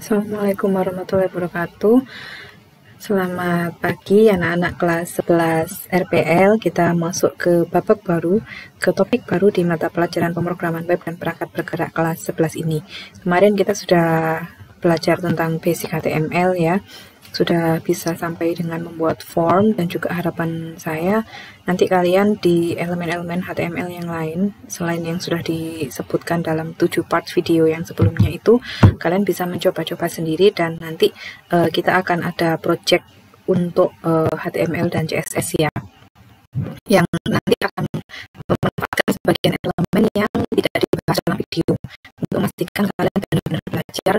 Assalamualaikum warahmatullahi wabarakatuh. Selamat pagi anak-anak kelas 11 RPL. Kita masuk ke babak baru, ke topik baru di mata pelajaran pemrograman web dan perangkat bergerak kelas 11 ini. Kemarin kita sudah belajar tentang basic HTML ya. Sudah bisa sampai dengan membuat form, dan juga harapan saya nanti kalian di elemen-elemen HTML yang lain selain yang sudah disebutkan dalam 7 part video yang sebelumnya itu, kalian bisa mencoba-coba sendiri, dan nanti kita akan ada project untuk HTML dan CSS ya, yang nanti akan memanfaatkan sebagian elemen yang tidak dibahas dalam video untuk memastikan kalian benar-benar belajar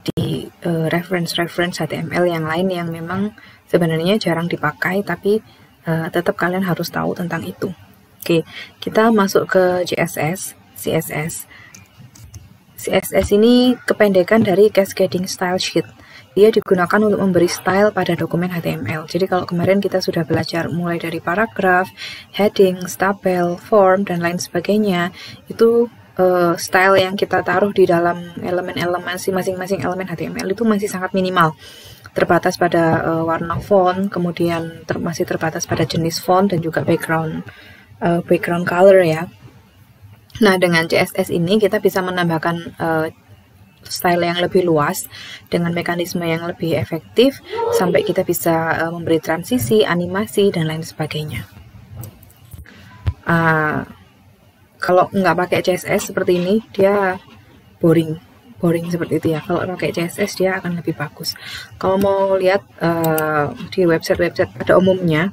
di reference HTML yang lain yang memang sebenarnya jarang dipakai, tapi tetap kalian harus tahu tentang itu. Oke, kita masuk ke CSS. CSS ini kependekan dari Cascading Style Sheet. Dia digunakan untuk memberi style pada dokumen HTML. Jadi kalau kemarin kita sudah belajar mulai dari paragraf, heading, tabel, form, dan lain sebagainya, itu style yang kita taruh di dalam elemen-elemen masing-masing elemen HTML itu masih sangat minimal, terbatas pada warna font, kemudian masih terbatas pada jenis font dan juga background color ya. Nah, dengan CSS ini kita bisa menambahkan style yang lebih luas dengan mekanisme yang lebih efektif sampai kita bisa memberi transisi, animasi, dan lain sebagainya. Kalau nggak pakai CSS seperti ini, dia boring seperti itu ya. Kalau pakai CSS dia akan lebih bagus. Kalau mau lihat di website pada umumnya,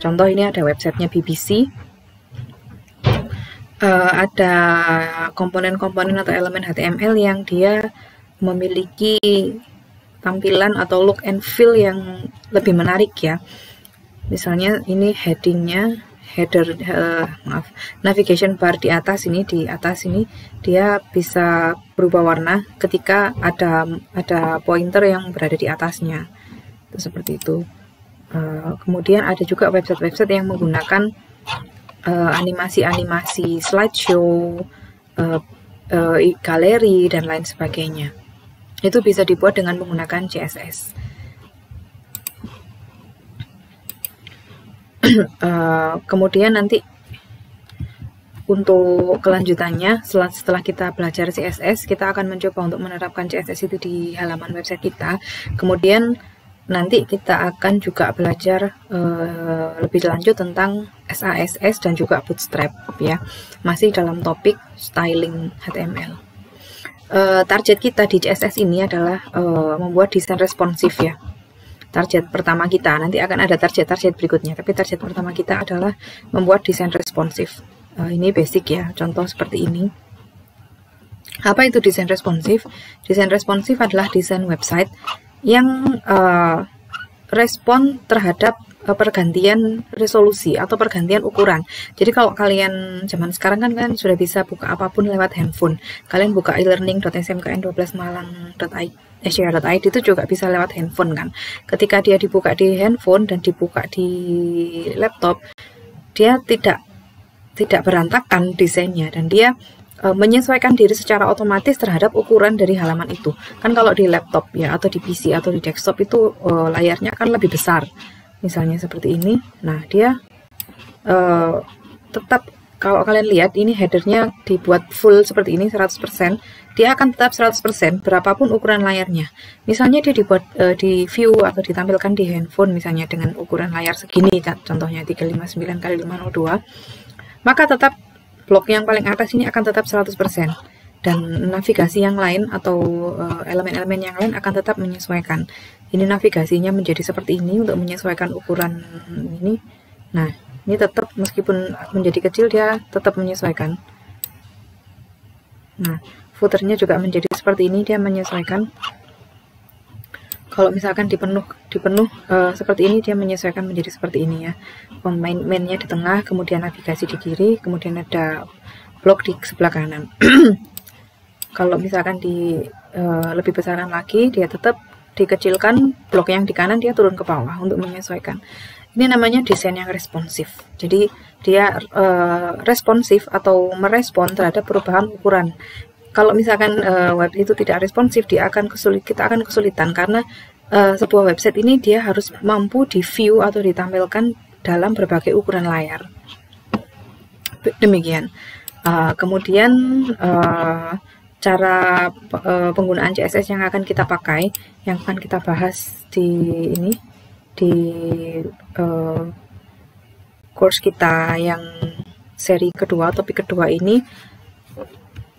contoh ini ada websitenya BBC, ada komponen-komponen atau elemen HTML yang dia memiliki tampilan atau look and feel yang lebih menarik ya. Misalnya ini headingnya, navigation bar di atas ini dia bisa berubah warna ketika ada pointer yang berada di atasnya, itu seperti itu. Kemudian ada juga website yang menggunakan animasi slideshow, galeri, dan lain sebagainya. Itu bisa dibuat dengan menggunakan CSS. Kemudian nanti untuk kelanjutannya, setelah kita belajar CSS, kita akan mencoba untuk menerapkan CSS itu di halaman website kita. Kemudian nanti kita akan juga belajar lebih lanjut tentang SASS dan juga Bootstrap ya, masih dalam topik styling HTML. Target kita di CSS ini adalah membuat desain responsif ya. Target pertama kita, nanti akan ada target berikutnya, tapi target pertama kita adalah membuat desain responsif. Ini basic ya, contoh seperti ini. Apa itu desain responsif? Desain responsif adalah desain website yang respon terhadap pergantian resolusi atau pergantian ukuran. Jadi kalau kalian zaman sekarang kan sudah bisa buka apapun lewat handphone. Kalian buka e-learning.smkn12malang.id itu juga bisa lewat handphone kan. Ketika dia dibuka di handphone dan dibuka di laptop, dia tidak berantakan desainnya, dan dia menyesuaikan diri secara otomatis terhadap ukuran dari halaman itu. Kan kalau di laptop ya, atau di PC atau di desktop itu layarnya akan lebih besar. Misalnya seperti ini. Nah, dia tetap, kalau kalian lihat ini headernya dibuat full seperti ini 100%, dia akan tetap 100% berapapun ukuran layarnya. Misalnya dia dibuat di view atau ditampilkan di handphone misalnya dengan ukuran layar segini, contohnya 359x502, maka tetap blok yang paling atas ini akan tetap 100%, dan navigasi yang lain atau elemen-elemen yang lain akan tetap menyesuaikan. Ini navigasinya menjadi seperti ini untuk menyesuaikan ukuran ini. Nah, ini tetap meskipun menjadi kecil dia tetap menyesuaikan. Nah, footernya juga menjadi seperti ini, dia menyesuaikan. Kalau misalkan dipenuh seperti ini, dia menyesuaikan menjadi seperti ini ya. Mainnya di tengah, kemudian navigasi di kiri, kemudian ada blok di sebelah kanan. Kalau misalkan lebih besaran lagi, dia tetap dikecilkan, blok yang di kanan dia turun ke bawah untuk menyesuaikan. Ini namanya desain yang responsif. Jadi dia responsif atau merespon terhadap perubahan ukuran. Kalau misalkan web itu tidak responsif, kita akan kesulitan karena sebuah website ini dia harus mampu di view atau ditampilkan dalam berbagai ukuran layar. Demikian. Kemudian cara penggunaan CSS yang akan kita pakai, yang akan kita bahas di course kita yang seri kedua, topik kedua ini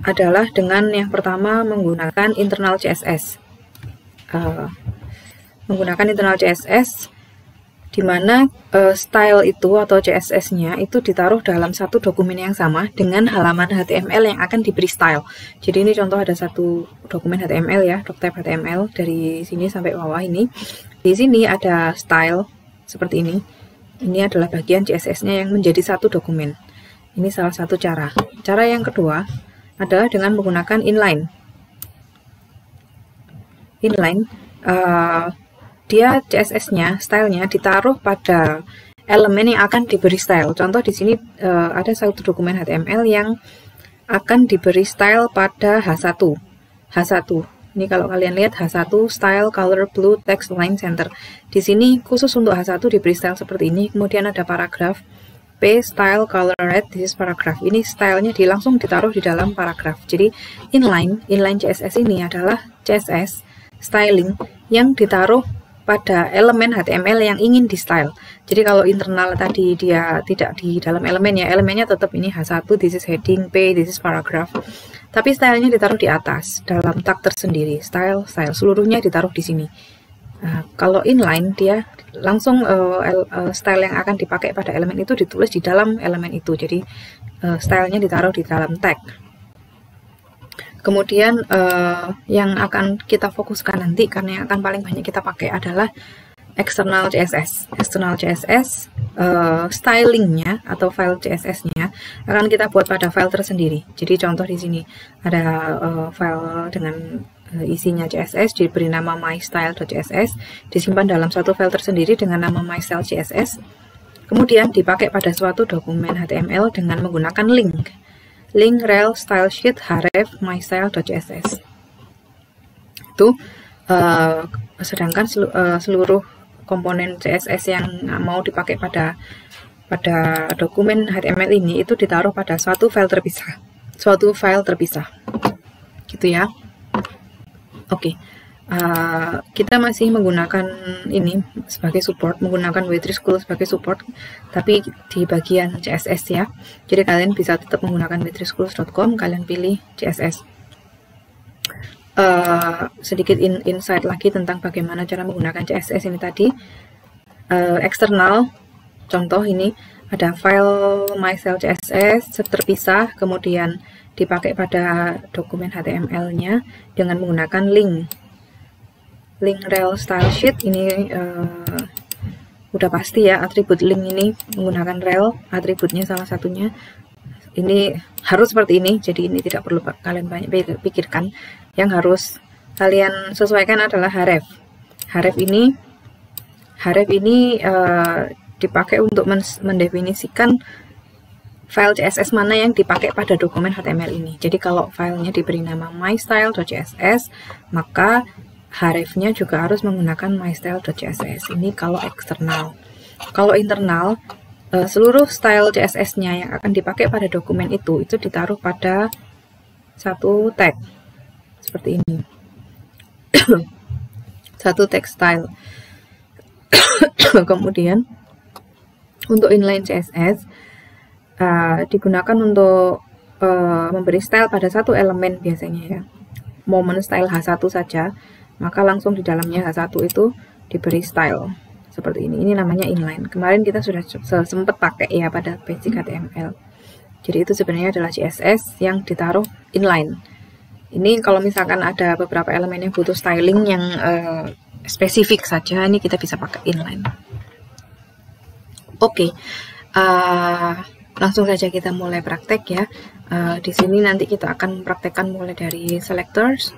adalah dengan yang pertama menggunakan internal CSS. Menggunakan internal CSS di mana style itu atau CSS-nya itu ditaruh dalam satu dokumen yang sama dengan halaman HTML yang akan diberi style. Jadi ini contoh ada satu dokumen HTML ya, doctype HTML dari sini sampai bawah ini. Di sini ada style seperti ini. Ini adalah bagian CSS-nya yang menjadi satu dokumen. Ini salah satu cara. Cara yang kedua adalah dengan menggunakan inline. Inline, dia CSS-nya, stylenya ditaruh pada elemen yang akan diberi style. Contoh di sini ada satu dokumen HTML yang akan diberi style pada H1. H1. Ini kalau kalian lihat H1 style color blue text line center. Di sini khusus untuk H1 diberi style seperti ini. Kemudian ada paragraf P style color red, this is paragraph. Ini stylenya langsung ditaruh di dalam paragraf. Jadi inline CSS ini adalah CSS styling yang ditaruh pada elemen HTML yang ingin di style. Jadi kalau internal tadi dia tidak di dalam elemennya, elemennya tetap ini H1, this is heading, P, this is paragraph. Tapi stylenya ditaruh di atas dalam tag tersendiri. Style seluruhnya ditaruh di sini. Kalau inline dia langsung style yang akan dipakai pada elemen itu ditulis di dalam elemen itu. Jadi stylenya ditaruh di dalam tag. Kemudian yang akan kita fokuskan nanti karena yang akan paling banyak kita pakai adalah external CSS. External CSS stylingnya atau file CSS-nya akan kita buat pada file tersendiri. Jadi contoh di sini ada file dengan isinya CSS diberi nama mystyle.css, disimpan dalam satu file tersendiri dengan nama mystyle.css, kemudian dipakai pada suatu dokumen HTML dengan menggunakan link rel style sheet href mystyle.css. Itu sedangkan seluruh komponen CSS yang mau dipakai pada dokumen HTML ini itu ditaruh pada suatu file terpisah, gitu ya. Oke, kita masih menggunakan ini sebagai support, menggunakan W3 School sebagai support, tapi di bagian CSS ya. Jadi kalian bisa tetap menggunakan w3schools.com, kalian pilih CSS. Sedikit insight lagi tentang bagaimana cara menggunakan CSS ini tadi. Eksternal, contoh ini ada file mystyle.css terpisah, kemudian dipakai pada dokumen HTML-nya dengan menggunakan link rel style sheet. Ini udah pasti ya, atribut link ini menggunakan rel, atributnya salah satunya ini harus seperti ini. Jadi ini tidak perlu kalian banyak pikirkan. Yang harus kalian sesuaikan adalah href. Href ini dipakai untuk mendefinisikan file CSS mana yang dipakai pada dokumen HTML ini. Jadi kalau filenya diberi nama mystyle.css, maka hrefnya juga harus menggunakan mystyle.css. Ini kalau eksternal. Kalau internal, seluruh style CSS-nya yang akan dipakai pada dokumen itu ditaruh pada satu tag seperti ini. Satu tag style. Kemudian untuk inline CSS digunakan untuk memberi style pada satu elemen biasanya ya. Momen style H1 saja, maka langsung di dalamnya H1 itu diberi style seperti ini. Ini namanya inline. Kemarin kita sudah sempat pakai ya pada basic HTML. Jadi itu sebenarnya adalah CSS yang ditaruh inline. Ini kalau misalkan ada beberapa elemen yang butuh styling yang spesifik saja, ini kita bisa pakai inline. Oke. Langsung saja kita mulai praktek ya. Di sini nanti kita akan praktekkan mulai dari selectors,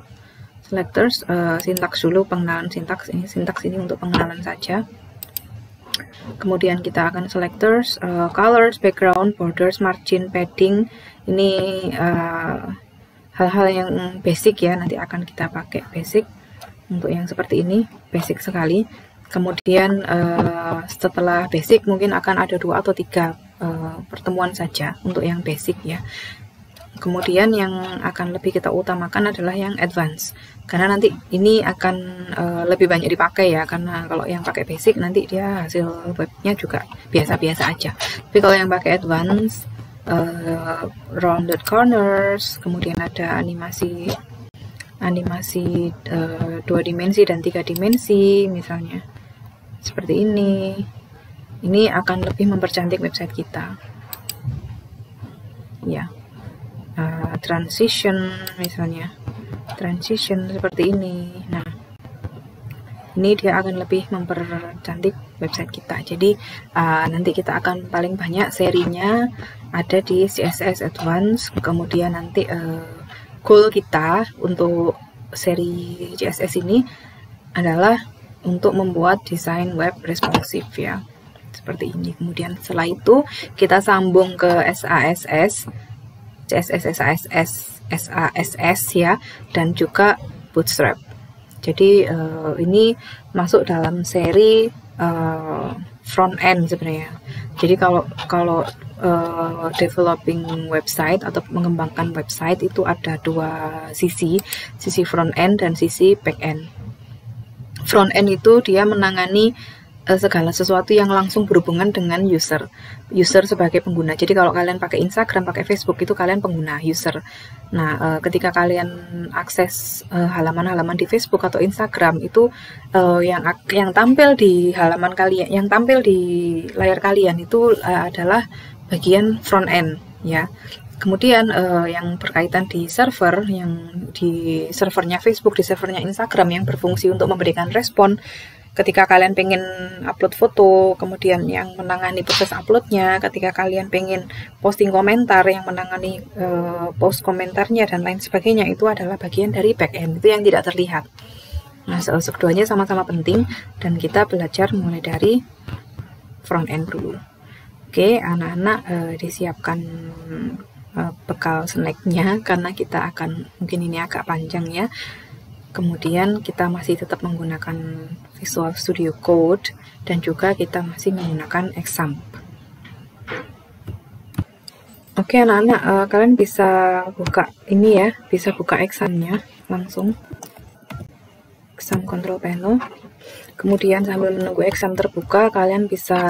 sintaks dulu, pengenalan sintaks. Sintaks ini untuk pengenalan saja. Kemudian kita akan selectors, colors, background, borders, margin, padding. Ini hal-hal yang basic ya, nanti akan kita pakai basic untuk yang seperti ini, basic sekali. Kemudian setelah basic mungkin akan ada 2 atau 3 pertemuan saja untuk yang basic ya. Kemudian yang akan lebih kita utamakan adalah yang advance, karena nanti ini akan lebih banyak dipakai ya, karena kalau yang pakai basic nanti dia hasil webnya juga biasa-biasa aja. Tapi kalau yang pakai advance, rounded corners, kemudian ada animasi 2 dimensi dan 3 dimensi misalnya seperti ini akan lebih mempercantik website kita ya. Transition misalnya, transition seperti ini. Nah, ini dia akan lebih mempercantik website kita. Jadi nanti kita akan paling banyak serinya ada di CSS Advanced. Kemudian nanti goal kita untuk seri CSS ini adalah untuk membuat desain web responsif ya, seperti ini. Kemudian setelah itu kita sambung ke SASS, CSS, SASS ya, dan juga Bootstrap. Jadi ini masuk dalam seri front end sebenarnya. Jadi kalau developing website atau mengembangkan website itu ada 2 sisi front end dan sisi back end. Front end itu dia menangani segala sesuatu yang langsung berhubungan dengan user sebagai pengguna. Jadi kalau kalian pakai Instagram, pakai Facebook, itu kalian pengguna, user. Nah, ketika kalian akses halaman-halaman di Facebook atau Instagram itu yang tampil di halaman kalian, yang tampil di layar kalian itu adalah bagian front end ya. Kemudian yang berkaitan di server, yang di servernya Facebook, di servernya Instagram yang berfungsi untuk memberikan respon ketika kalian pengen upload foto, kemudian yang menangani proses uploadnya, ketika kalian pengen posting komentar, yang menangani post komentarnya dan lain sebagainya, itu adalah bagian dari back end, itu yang tidak terlihat. Nah, keduanya sama-sama penting dan kita belajar mulai dari front end dulu. Oke, anak-anak disiapkan bekal snacknya karena kita akan, mungkin ini agak panjang ya. Kemudian kita masih tetap menggunakan Visual Studio Code dan juga kita masih menggunakan Xampp. Oke anak-anak, kalian bisa buka ini ya, bisa buka Xampp-nya langsung. Xampp Control Panel. Kemudian sambil menunggu Xampp terbuka, kalian bisa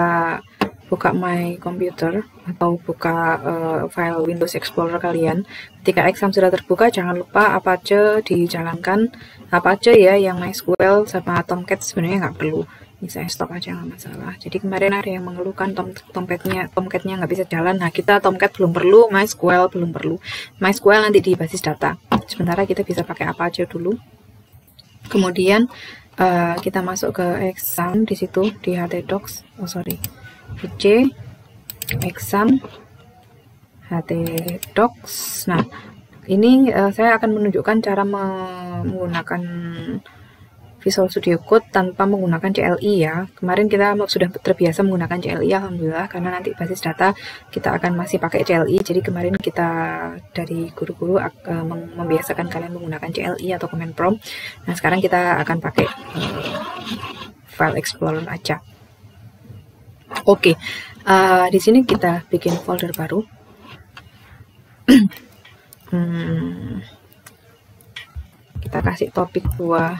buka My Computer atau buka file Windows Explorer kalian. Ketika Xampp sudah terbuka, jangan lupa Apache dijalankan. Apache ya, yang MySQL sama Tomcat sebenarnya nggak perlu, bisa stop aja nggak masalah. Jadi kemarin ada yang mengeluhkan Tomcatnya nggak bisa jalan. Nah, kita Tomcat belum perlu, MySQL belum perlu. MySQL nanti di basis data. Sementara kita bisa pakai Apache dulu. Kemudian kita masuk ke Xampp di situ di htdocs. VC Xampp htdocs. Nah, ini saya akan menunjukkan cara menggunakan Visual Studio Code tanpa menggunakan CLI ya. Kemarin kita sudah terbiasa menggunakan CLI, alhamdulillah, karena nanti basis data kita akan masih pakai CLI. Jadi kemarin kita dari guru-guru membiasakan kalian menggunakan CLI atau command prompt. Nah, sekarang kita akan pakai file Explorer aja. Oke, di sini kita bikin folder baru. Kita kasih topik 2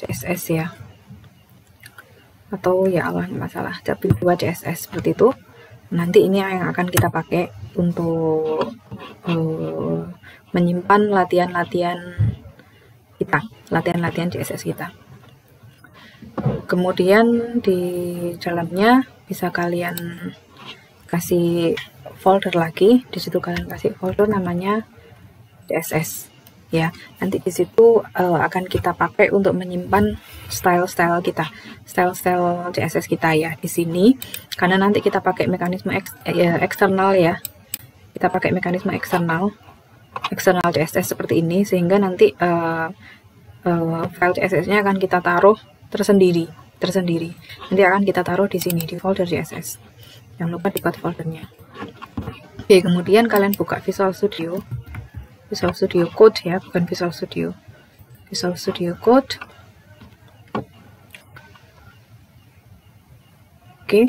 CSS ya, atau ya Allah masalah, topik 2 CSS seperti itu. Nanti ini yang akan kita pakai untuk menyimpan latihan-latihan kita, latihan-latihan CSS kita. Kemudian di dalamnya bisa kalian kasih folder lagi. Di situ kalian kasih folder namanya CSS ya. Nanti di situ akan kita pakai untuk menyimpan style-style kita, style-style CSS kita ya di sini. Karena nanti kita pakai mekanisme eksternal ya. Kita pakai mekanisme eksternal CSS seperti ini, sehingga nanti file CSS-nya akan kita taruh tersendiri. Nanti akan kita taruh di sini di folder CSS. Jangan lupa dibuat foldernya. Oke, kemudian kalian buka Visual Studio. Visual Studio Code ya, bukan Visual Studio. Visual Studio Code. Oke,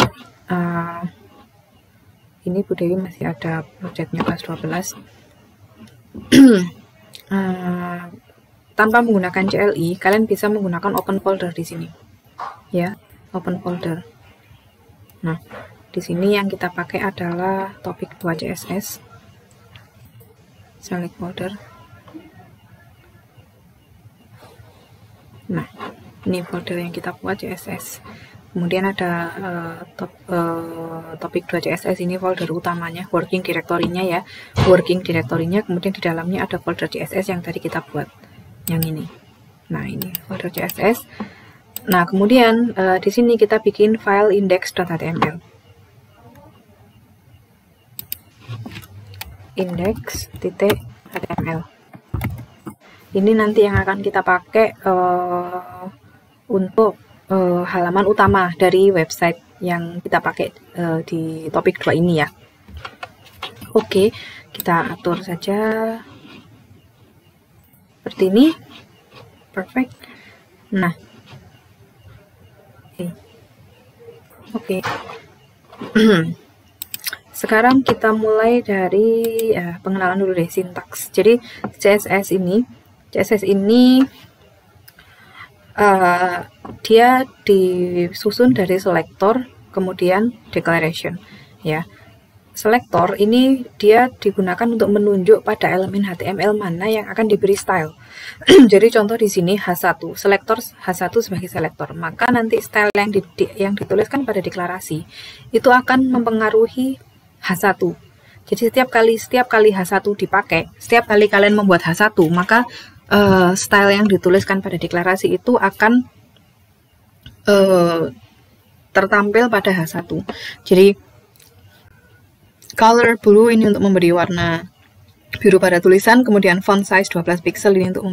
ini Bu Dewi masih ada projectnya kelas 12. Tanpa menggunakan CLI, kalian bisa menggunakan open folder di sini, ya, open folder. Nah, di sini yang kita pakai adalah topik 2 CSS. Select folder. Nah, ini folder yang kita buat CSS. Kemudian ada topik 2 CSS, ini folder utamanya, working directory-nya ya, working directory-nya. Kemudian di dalamnya ada folder CSS yang tadi kita buat, yang ini. Nah, ini folder CSS. Nah, kemudian di sini kita bikin file index.html. index.html. Ini nanti yang akan kita pakai untuk halaman utama dari website yang kita pakai di topik 2 ini ya. Oke, kita atur saja seperti ini. Perfect. Nah, oke. Sekarang kita mulai dari pengenalan dulu deh, sintaks. Jadi CSS ini dia disusun dari selector kemudian declaration ya. Selector ini dia digunakan untuk menunjuk pada elemen HTML mana yang akan diberi style. Jadi contoh di sini H1, selector H1 sebagai selector, maka nanti style yang dituliskan pada deklarasi itu akan mempengaruhi H1. Jadi setiap kali H1 dipakai, setiap kali kalian membuat H1, maka style yang dituliskan pada deklarasi itu akan tertampil pada H1. Jadi color blue ini untuk memberi warna biru pada tulisan, kemudian font size 12 pixel ini untuk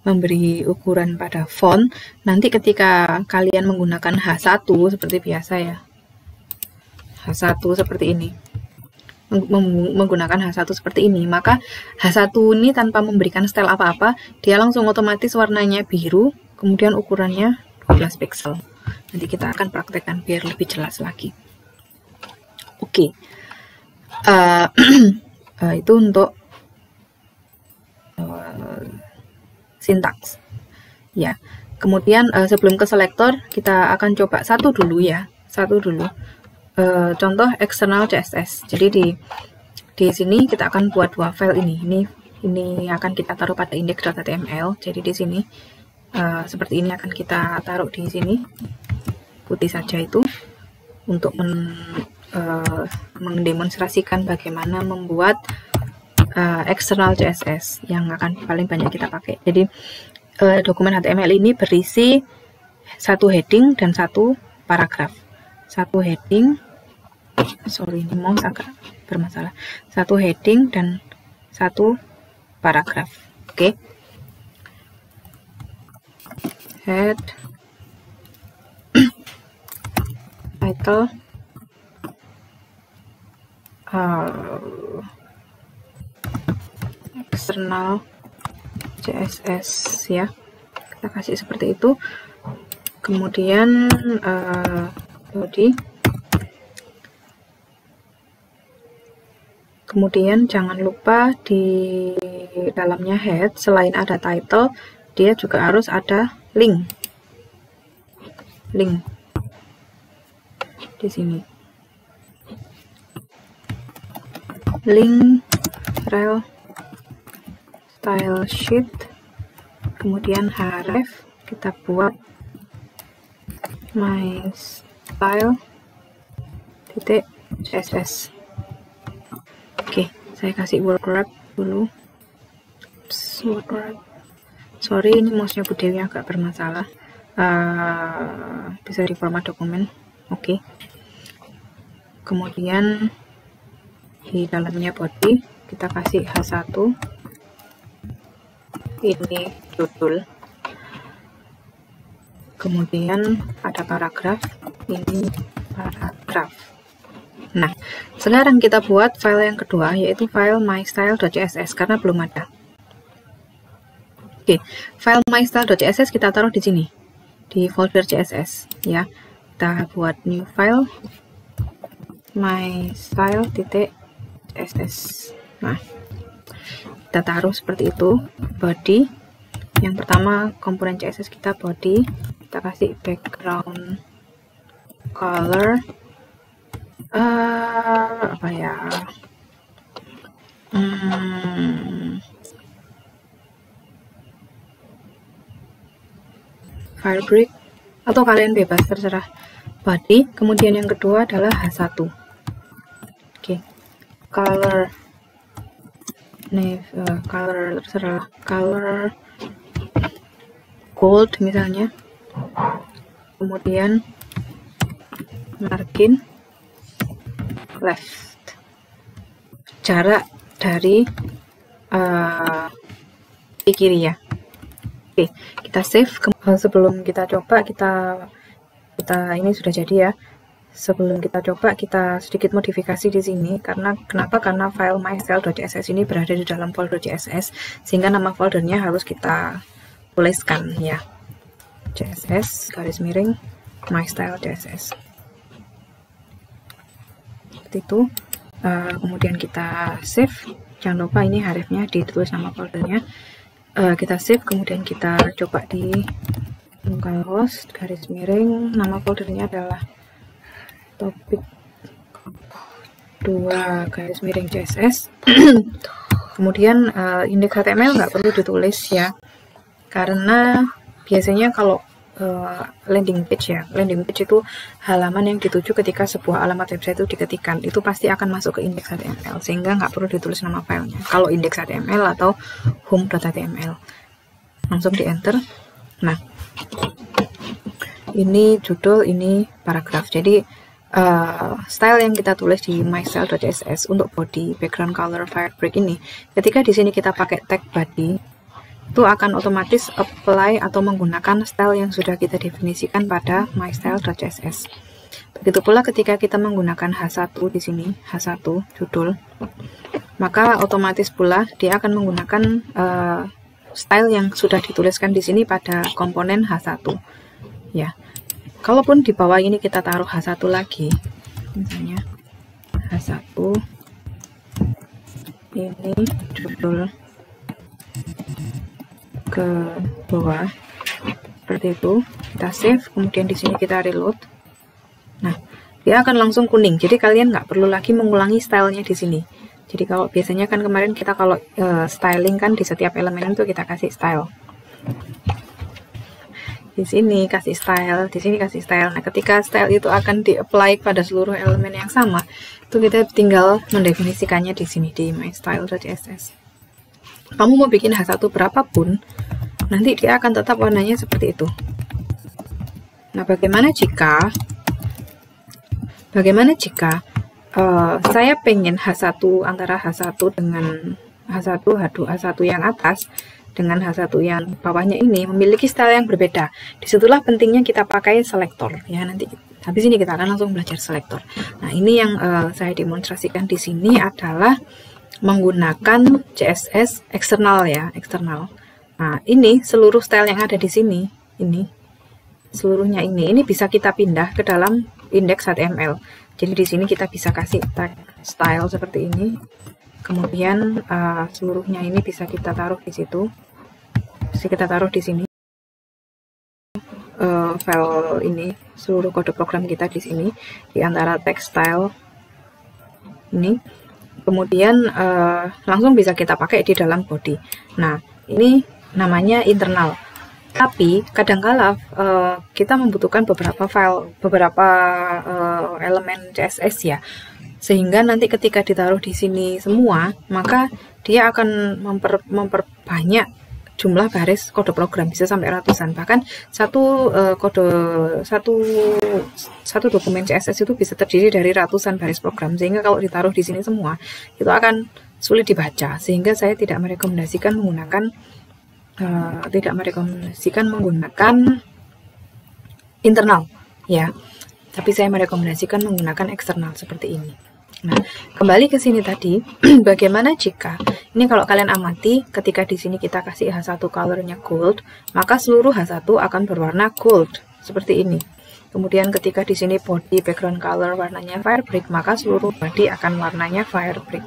memberi ukuran pada font. Nanti ketika kalian menggunakan H1 seperti biasa ya, H1 seperti ini, menggunakan H1 seperti ini, maka H1 ini tanpa memberikan style apa-apa, dia langsung otomatis warnanya biru, kemudian ukurannya 12 pixel. Nanti kita akan praktekkan biar lebih jelas lagi. Oke. Itu untuk sintaks ya. Kemudian sebelum ke selektor kita akan coba satu dulu. Contoh external CSS. Jadi di sini kita akan buat 2 file ini akan kita taruh pada index.html. Jadi di sini seperti ini akan kita taruh di sini, putih saja itu, untuk mendemonstrasikan bagaimana membuat external CSS yang akan paling banyak kita pakai. Jadi dokumen HTML ini berisi satu heading dan satu paragraf. Satu heading, sorry ini mouse agak bermasalah. Satu heading dan satu paragraf. Oke. Head, title, external CSS ya, kita kasih seperti itu. Kemudian body, kemudian jangan lupa di dalamnya head selain ada title dia juga harus ada link di sini, link rel style sheet, kemudian href kita buat my style .css. Oke, saya kasih word wrap dulu. Word wrap. Sorry, ini mouse-nya Bu Dewi agak bermasalah. Bisa di format dokumen. Oke. Kemudian di dalamnya body kita kasih H1. Ini judul. Kemudian ada paragraf. Ini paragraf. Nah, sekarang kita buat file yang kedua, yaitu file mystyle.css, karena belum ada. Oke, file mystyle.css kita taruh di sini, di folder CSS, ya. Kita buat new file, mystyle.css. Nah, kita taruh seperti itu, body. Yang pertama, komponen CSS kita body, kita kasih background color, apa ya, Firebrick, atau kalian bebas, terserah. Body. Kemudian yang kedua adalah H1. Oke, color, color terserah, color gold misalnya. Kemudian margin left, jarak dari kiri ya. Oke, kita save. Sebelum kita coba, kita ini sudah jadi ya. Sebelum kita coba, kita sedikit modifikasi di sini. Kenapa? Karena file mystyle.css ini berada di dalam folder CSS, sehingga nama foldernya harus kita tuliskan ya. CSS garis miring mystyle.css. Seperti itu. Kemudian kita save. Jangan lupa ini hrefnya ditulis nama foldernya. Kita save, kemudian kita coba di localhost garis miring, nama foldernya adalah topik 2 garis miring CSS. Kemudian indeks HTML nggak perlu ditulis ya, karena biasanya kalau landing page itu halaman yang dituju ketika sebuah alamat website itu diketikkan, itu pasti akan masuk ke indeks HTML, sehingga nggak perlu ditulis nama filenya. Kalau indeks HTML atau home.html, langsung di enter. Nah, ini judul, ini paragraf. Jadi style yang kita tulis di mystyle.css untuk body, background color, Firebrick ini, ketika di sini kita pakai tag body, itu akan otomatis apply atau menggunakan style yang sudah kita definisikan pada mystyle.css. Begitu pula ketika kita menggunakan H1 di sini, H1 judul, maka otomatis pula dia akan menggunakan style yang sudah dituliskan di sini pada komponen H1 ya. Kalaupun di bawah ini kita taruh H1 lagi, misalnya H1 ini judul ke bawah seperti itu, kita save, kemudian di sini kita reload. Nah, dia akan langsung kuning, jadi kalian nggak perlu lagi mengulangi stylenya di sini. Jadi kalau biasanya kan kemarin kita kalau styling kan di setiap elemen itu kita kasih style, di sini kasih style, di sini kasih style. Nah, ketika style itu akan di-apply pada seluruh elemen yang sama, itu kita tinggal mendefinisikannya di sini di mystyle.css. Kamu mau bikin H1 berapapun, nanti dia akan tetap warnanya seperti itu. Nah, bagaimana jika saya pengen H1 antara H1 dengan H1 yang atas dengan H1 yang bawahnya ini memiliki style yang berbeda. Disitulah pentingnya kita pakai selektor ya. Nanti habis ini kita akan langsung belajar selektor. Nah, ini yang saya demonstrasikan di sini adalah menggunakan CSS eksternal ya, eksternal. Nah, ini seluruh style yang ada di sini, ini seluruhnya ini bisa kita pindah ke dalam indeks HTML. Jadi di sini kita bisa kasih tag style seperti ini. Kemudian seluruhnya ini bisa kita taruh di situ. Bisa kita taruh di sini. File ini, seluruh kode program kita di sini di antara tag style ini. Kemudian langsung bisa kita pakai di dalam body. Nah, ini namanya internal. Tapi kadangkala kita membutuhkan beberapa elemen CSS ya. Sehingga nanti ketika ditaruh di sini semua, maka dia akan memperbanyak jumlah baris kode program, bisa sampai ratusan. Bahkan satu dokumen CSS itu bisa terdiri dari ratusan baris program, sehingga kalau ditaruh di sini semua itu akan sulit dibaca, sehingga saya tidak merekomendasikan menggunakan internal ya. tapi saya merekomendasikan menggunakan eksternal seperti ini. Nah, kembali ke sini tadi, bagaimana jika ini kalau kalian amati ketika di sini kita kasih H1 colornya gold, maka seluruh H1 akan berwarna gold seperti ini. Kemudian ketika di sini body background color warnanya fire brick, maka seluruh body akan warnanya fire brick.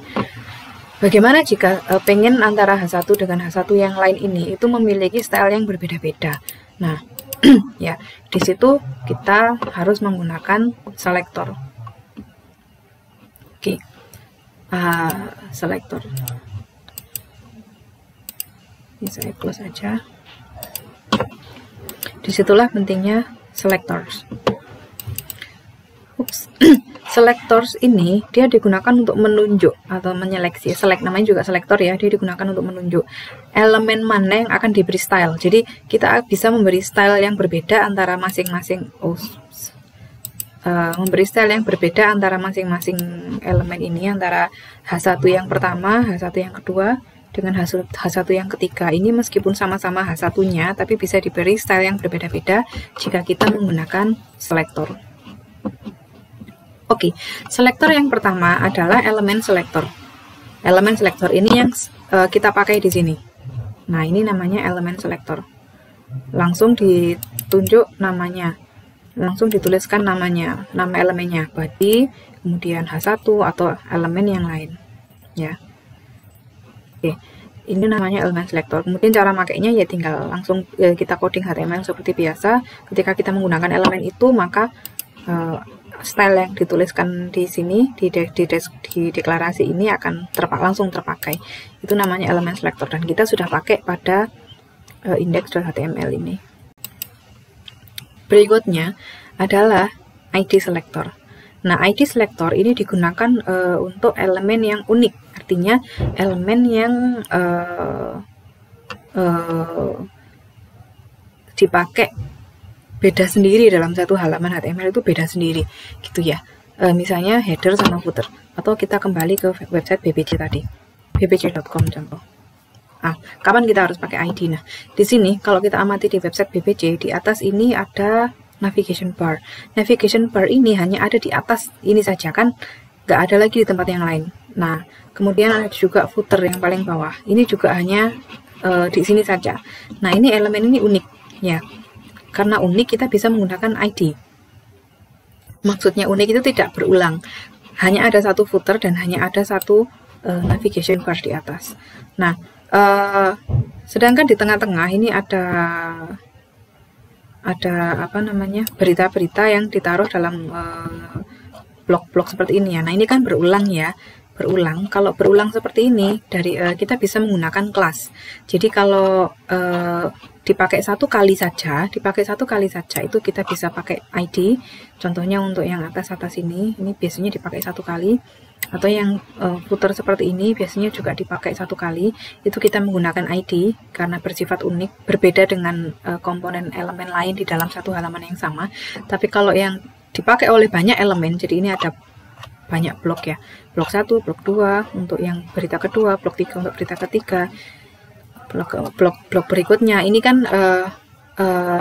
Bagaimana jika pengen antara H1 dengan H1 yang lain ini itu memiliki style yang berbeda-beda? Nah, ya, di situ kita harus menggunakan selektor. Oke, selektor. Ini saya close aja. Disitulah pentingnya selectors. Selectors ini dia digunakan untuk menunjuk atau menyeleksi. Select namanya juga selektor ya, dia digunakan untuk menunjuk elemen mana yang akan diberi style. Jadi kita bisa memberi style yang berbeda antara masing-masing elemen ini, antara H1 yang pertama, H1 yang kedua dengan H1 yang ketiga. Ini meskipun sama-sama H1-nya, tapi bisa diberi style yang berbeda-beda jika kita menggunakan selektor. Oke, selektor yang pertama adalah elemen selektor. Elemen selektor ini yang kita pakai di sini. Nah, ini namanya elemen selektor. Langsung ditunjuk namanya, langsung dituliskan namanya, nama elemennya, body, kemudian H1 atau elemen yang lain. Ya. Oke, ini namanya elemen selektor. Kemudian cara makainya ya tinggal langsung kita coding HTML seperti biasa. Ketika kita menggunakan elemen itu, maka style yang dituliskan di sini di deklarasi ini akan langsung terpakai. Itu namanya elemen selektor dan kita sudah pakai pada index.html ini. Berikutnya adalah ID selector. Nah, ID selector ini digunakan untuk elemen yang unik, artinya elemen yang dipakai beda sendiri dalam satu halaman HTML, itu beda sendiri gitu ya. Misalnya header sama footer, atau kita kembali ke website BBC tadi, bbc.com contoh. Kapan kita harus pakai ID? Nah, di sini kalau kita amati di website BBC, di atas ini ada navigation bar. Navigation bar ini hanya ada di atas ini saja kan, nggak ada lagi di tempat yang lain. Nah, kemudian ada juga footer yang paling bawah. Ini juga hanya di sini saja. Nah, ini elemen ini unik ya. Karena unik, kita bisa menggunakan ID. Maksudnya unik itu tidak berulang. Hanya ada satu footer dan hanya ada satu navigation bar di atas. Nah, sedangkan di tengah-tengah ini ada apa namanya, berita-berita yang ditaruh dalam blok-blok seperti ini ya. Nah, ini kan berulang ya. Berulang. Kalau berulang seperti ini, kita bisa menggunakan kelas. Jadi kalau dipakai satu kali saja, itu kita bisa pakai ID. Contohnya untuk yang atas ini biasanya dipakai satu kali, atau yang footer seperti ini biasanya juga dipakai satu kali. Itu kita menggunakan ID karena bersifat unik, berbeda dengan komponen elemen lain di dalam satu halaman yang sama. Tapi kalau yang dipakai oleh banyak elemen, jadi ini ada banyak blok ya, blok 1, blok 2 untuk yang berita kedua, blok 3 untuk berita ketiga, blok berikutnya ini kan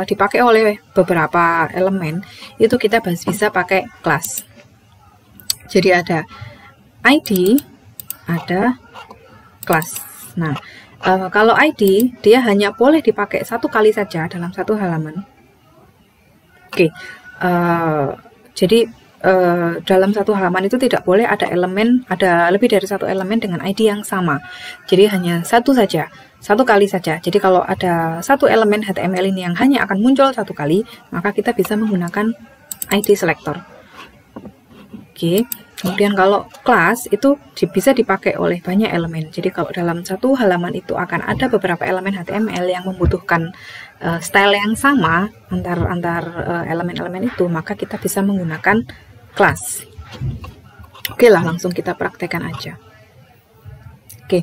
dipakai oleh beberapa elemen, itu kita bisa pakai kelas. Jadi ada ID, ada kelas. Nah, kalau ID dia hanya boleh dipakai satu kali saja dalam satu halaman. Oke, jadi dalam satu halaman itu tidak boleh ada lebih dari satu elemen dengan ID yang sama. Jadi hanya satu kali saja. Jadi kalau ada satu elemen HTML ini yang hanya akan muncul satu kali, maka kita bisa menggunakan ID selector. Oke. Kemudian kalau kelas itu bisa dipakai oleh banyak elemen. Jadi kalau dalam satu halaman itu akan ada beberapa elemen HTML yang membutuhkan style yang sama antar elemen-elemen itu, maka kita bisa menggunakan kelas. Oke lah, langsung kita praktekkan aja. Oke,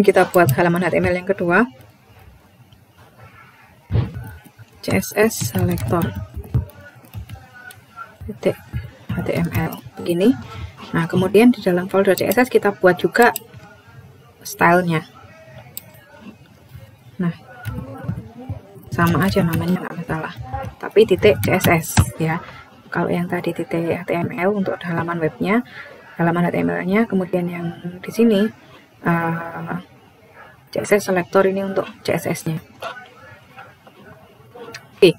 kita buat halaman HTML yang kedua. CSS selector HTML begini. Nah, kemudian di dalam folder CSS kita buat juga stylenya. Nah, sama aja namanya, nggak masalah, tapi titik CSS ya. Kalau yang tadi titik HTML untuk halaman webnya, halaman HTML-nya, kemudian yang di sini CSS selector ini untuk CSS-nya. Oke,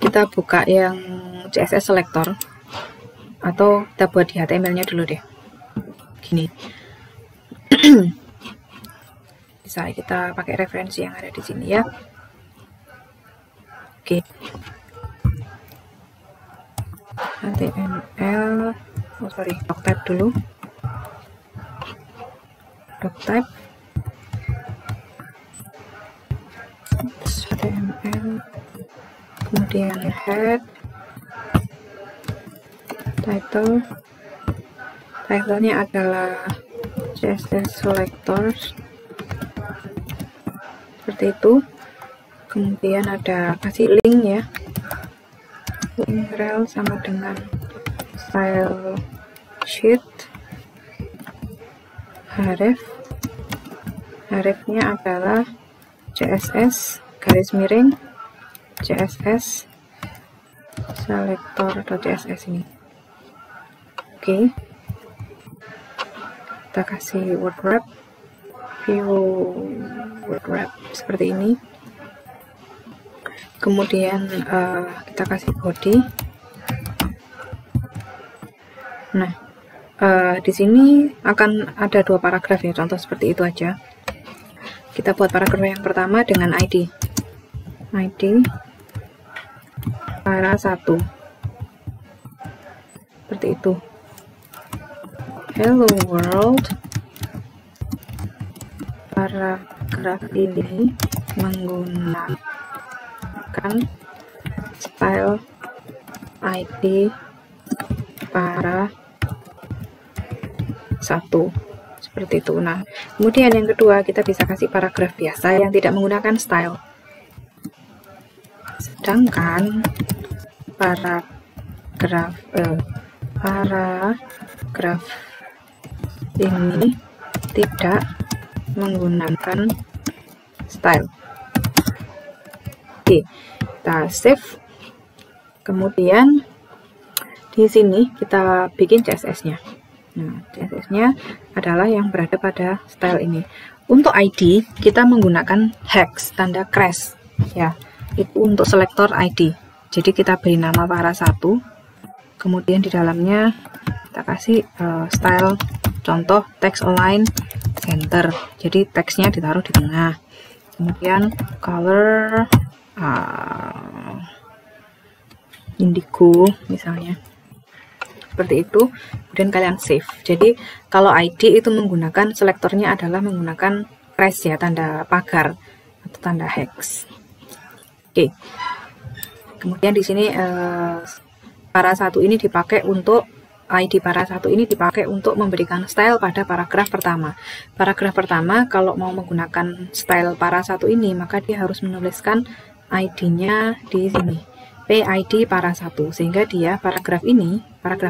kita buka yang CSS selector, atau kita buat di HTML-nya dulu deh. Gini. Bisa kita pakai referensi yang ada di sini ya. Oke. HTML, doctype dulu. Doctype. HTML. Kemudian head. Title-nya adalah CSS selectors. Seperti itu. Kemudian ada kasih link ya, link rel sama dengan style sheet, hrefnya adalah CSS garis miring CSS selector atau CSS ini. Oke, kita kasih word wrap, view word wrap seperti ini. Kemudian kita kasih body. Nah, di sini akan ada 2 paragraf ya, contoh seperti itu aja. Kita buat paragraf yang pertama dengan ID para 1 seperti itu. Hello world, paragraf ini menggunakan style ID para 1 seperti itu. Nah, kemudian yang kedua kita bisa kasih paragraf biasa yang tidak menggunakan style. Sedangkan paragraf ini tidak menggunakan style. Oke, kita save. Kemudian di sini kita bikin CSS-nya. Nah, CSS-nya adalah yang berada pada style ini. Untuk ID kita menggunakan hex tanda crash ya. Itu untuk selektor ID. Jadi kita beri nama para 1. Kemudian di dalamnya kita kasih style, contoh text align center. Jadi teksnya ditaruh di tengah. Kemudian color indigo misalnya. Seperti itu. Kemudian kalian save. Jadi kalau ID itu menggunakan selektornya adalah menggunakan crash ya, tanda pagar atau tanda hex. Oke. Kemudian di sini para 1 ini dipakai untuk ID para 1 ini dipakai untuk memberikan style pada paragraf pertama. Paragraf pertama kalau mau menggunakan style para 1 ini maka dia harus menuliskan ID-nya di sini. PID para 1 sehingga dia paragraf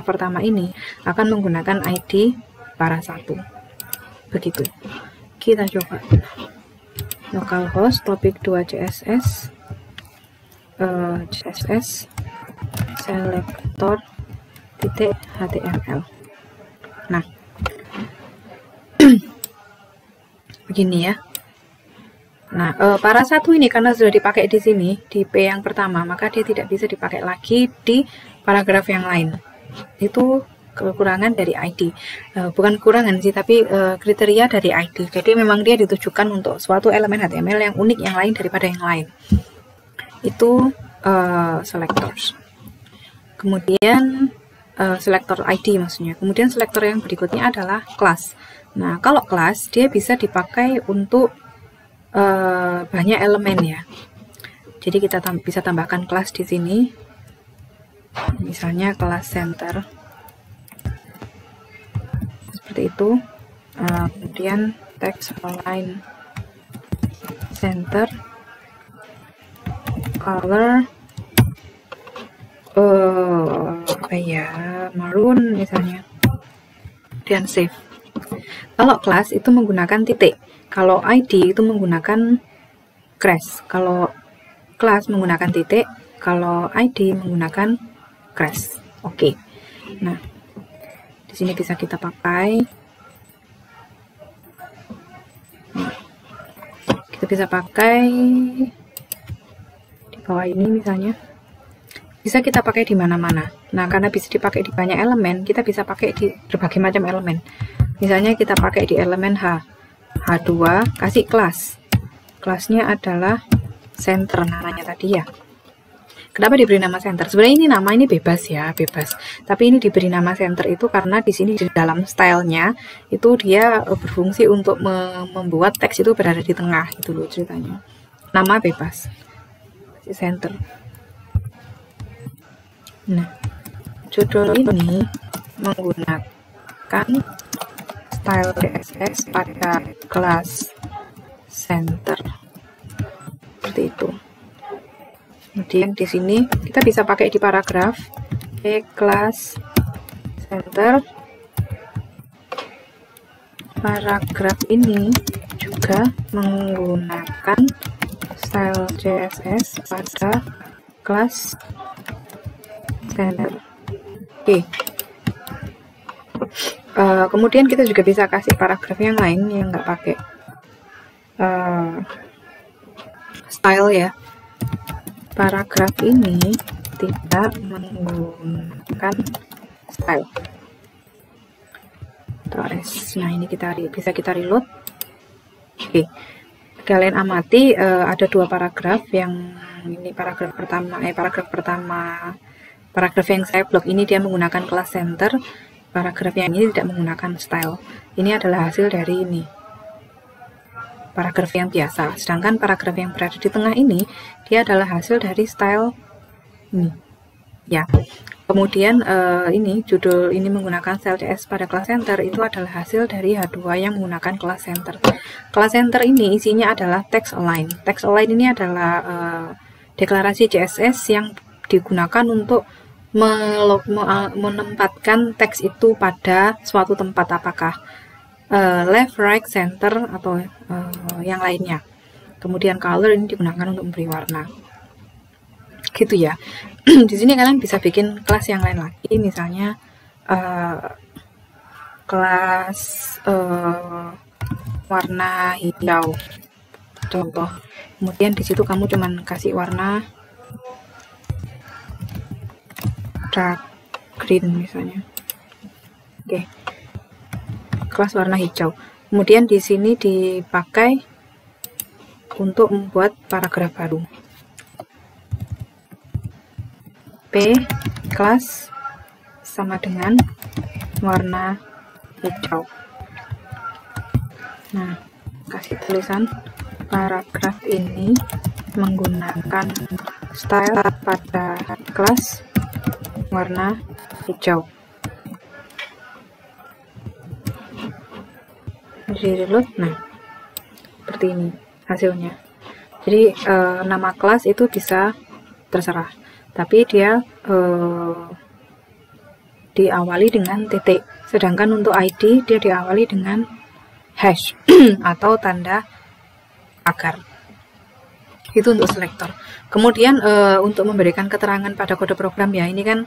pertama ini akan menggunakan ID para 1. Begitu. Kita coba. Localhost topik 2 CSS selector .html. Nah, begini ya. Nah, para 1 ini karena sudah dipakai di sini di P yang pertama, maka dia tidak bisa dipakai lagi di paragraf yang lain. Itu kekurangan dari ID. Bukan kekurangan sih, tapi kriteria dari ID. Jadi memang dia ditujukan untuk suatu elemen HTML yang unik, yang lain daripada yang lain. Itu selectors. Kemudian selector ID maksudnya. Kemudian selector yang berikutnya adalah class. Nah, kalau class dia bisa dipakai untuk banyak elemen ya. Jadi kita bisa tambahkan class di sini. Misalnya class center. Seperti itu. Kemudian text align center, color apa ya, maroon misalnya, dan save. Kalau class itu menggunakan titik, kalau ID itu menggunakan crash. Kalau class menggunakan titik, kalau ID menggunakan crash. Oke. Nah, di sini bisa kita pakai. Nah, kita bisa pakai di bawah ini misalnya. Bisa kita pakai di mana-mana. Nah, karena bisa dipakai di banyak elemen, kita bisa pakai di berbagai macam elemen. Misalnya kita pakai di elemen H2, kasih kelas. Kelasnya adalah center namanya tadi ya. Kenapa diberi nama center? Sebenarnya ini nama ini bebas ya, bebas. Tapi ini diberi nama center itu karena di sini di dalam stylenya itu dia berfungsi untuk membuat teks itu berada di tengah gitu loh ceritanya. Nama bebas. Center. Nah, judul ini menggunakan style CSS pada kelas center seperti itu. Kemudian di sini kita bisa pakai di paragraf kelas center. Paragraf ini juga menggunakan style CSS pada kelas center. Oke. Kemudian kita juga bisa kasih paragraf yang lain yang nggak pakai style ya. Paragraf ini tidak menggunakan style. Terus, nah ini bisa kita reload. Oke. Kalian amati ada dua paragraf yang ini paragraf pertama. Paragraf yang saya blok ini dia menggunakan kelas center, paragraf yang ini tidak menggunakan style. Ini adalah hasil dari ini, paragraf yang biasa. Sedangkan paragraf yang berada di tengah ini, dia adalah hasil dari style ini. Ya. Kemudian ini judul ini menggunakan style CSS pada kelas center itu adalah hasil dari H2 yang menggunakan kelas center. Kelas center ini isinya adalah text align. Text align ini adalah deklarasi CSS yang digunakan untuk menempatkan teks itu pada suatu tempat, apakah left, right, center, atau yang lainnya. Kemudian color ini digunakan untuk memberi warna. Gitu ya. Di sini kalian bisa bikin kelas yang lain lagi, misalnya kelas warna hijau, contoh. Kemudian di situ kamu cuman kasih warna dark green misalnya. Oke. Kelas warna hijau. Kemudian di sini dipakai untuk membuat paragraf baru. P kelas sama dengan warna hijau. Nah, kasih tulisan paragraf ini menggunakan style pada kelas warna hijau. Di reload, nah seperti ini hasilnya. Jadi nama kelas itu bisa terserah, tapi dia diawali dengan titik, sedangkan untuk ID dia diawali dengan hash atau tanda pagar. Itu untuk selektor. Kemudian untuk memberikan keterangan pada kode program ya, ini kan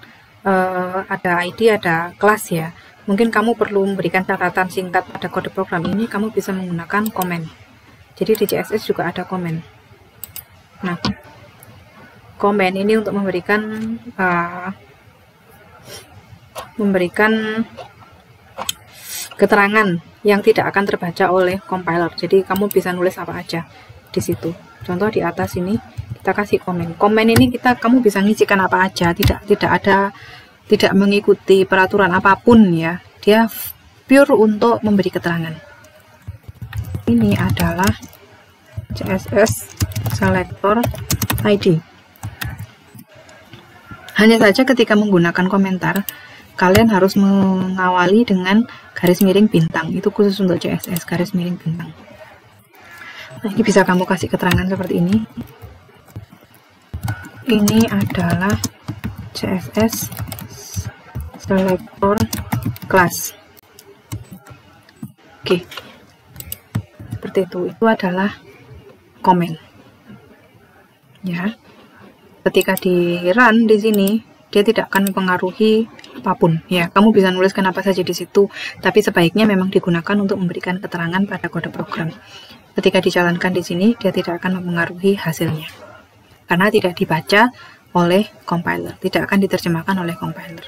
ada ID, ada kelas ya. Mungkin kamu perlu memberikan catatan singkat pada kode program ini, kamu bisa menggunakan komen. Jadi di CSS juga ada komen. Nah, komen ini untuk memberikan keterangan yang tidak akan terbaca oleh compiler. Jadi kamu bisa nulis apa aja di situ. Contoh di atas ini kita kasih komen. Komen ini kamu bisa ngisikan apa aja, tidak mengikuti peraturan apapun ya. Dia pure untuk memberi keterangan. Ini adalah CSS selector ID. Hanya saja ketika menggunakan komentar, kalian harus mengawali dengan garis miring bintang. Itu khusus untuk CSS, garis miring bintang. Nah, ini bisa kamu kasih keterangan seperti ini. Ini adalah CSS selector class. Oke. Seperti itu. Itu adalah komen. Ya. Ketika di run di sini, dia tidak akan mempengaruhi apapun. Ya, kamu bisa nuliskan apa saja di situ, tapi sebaiknya memang digunakan untuk memberikan keterangan pada kode program. Ketika dijalankan di sini, dia tidak akan mempengaruhi hasilnya, karena tidak dibaca oleh compiler, tidak akan diterjemahkan oleh compiler.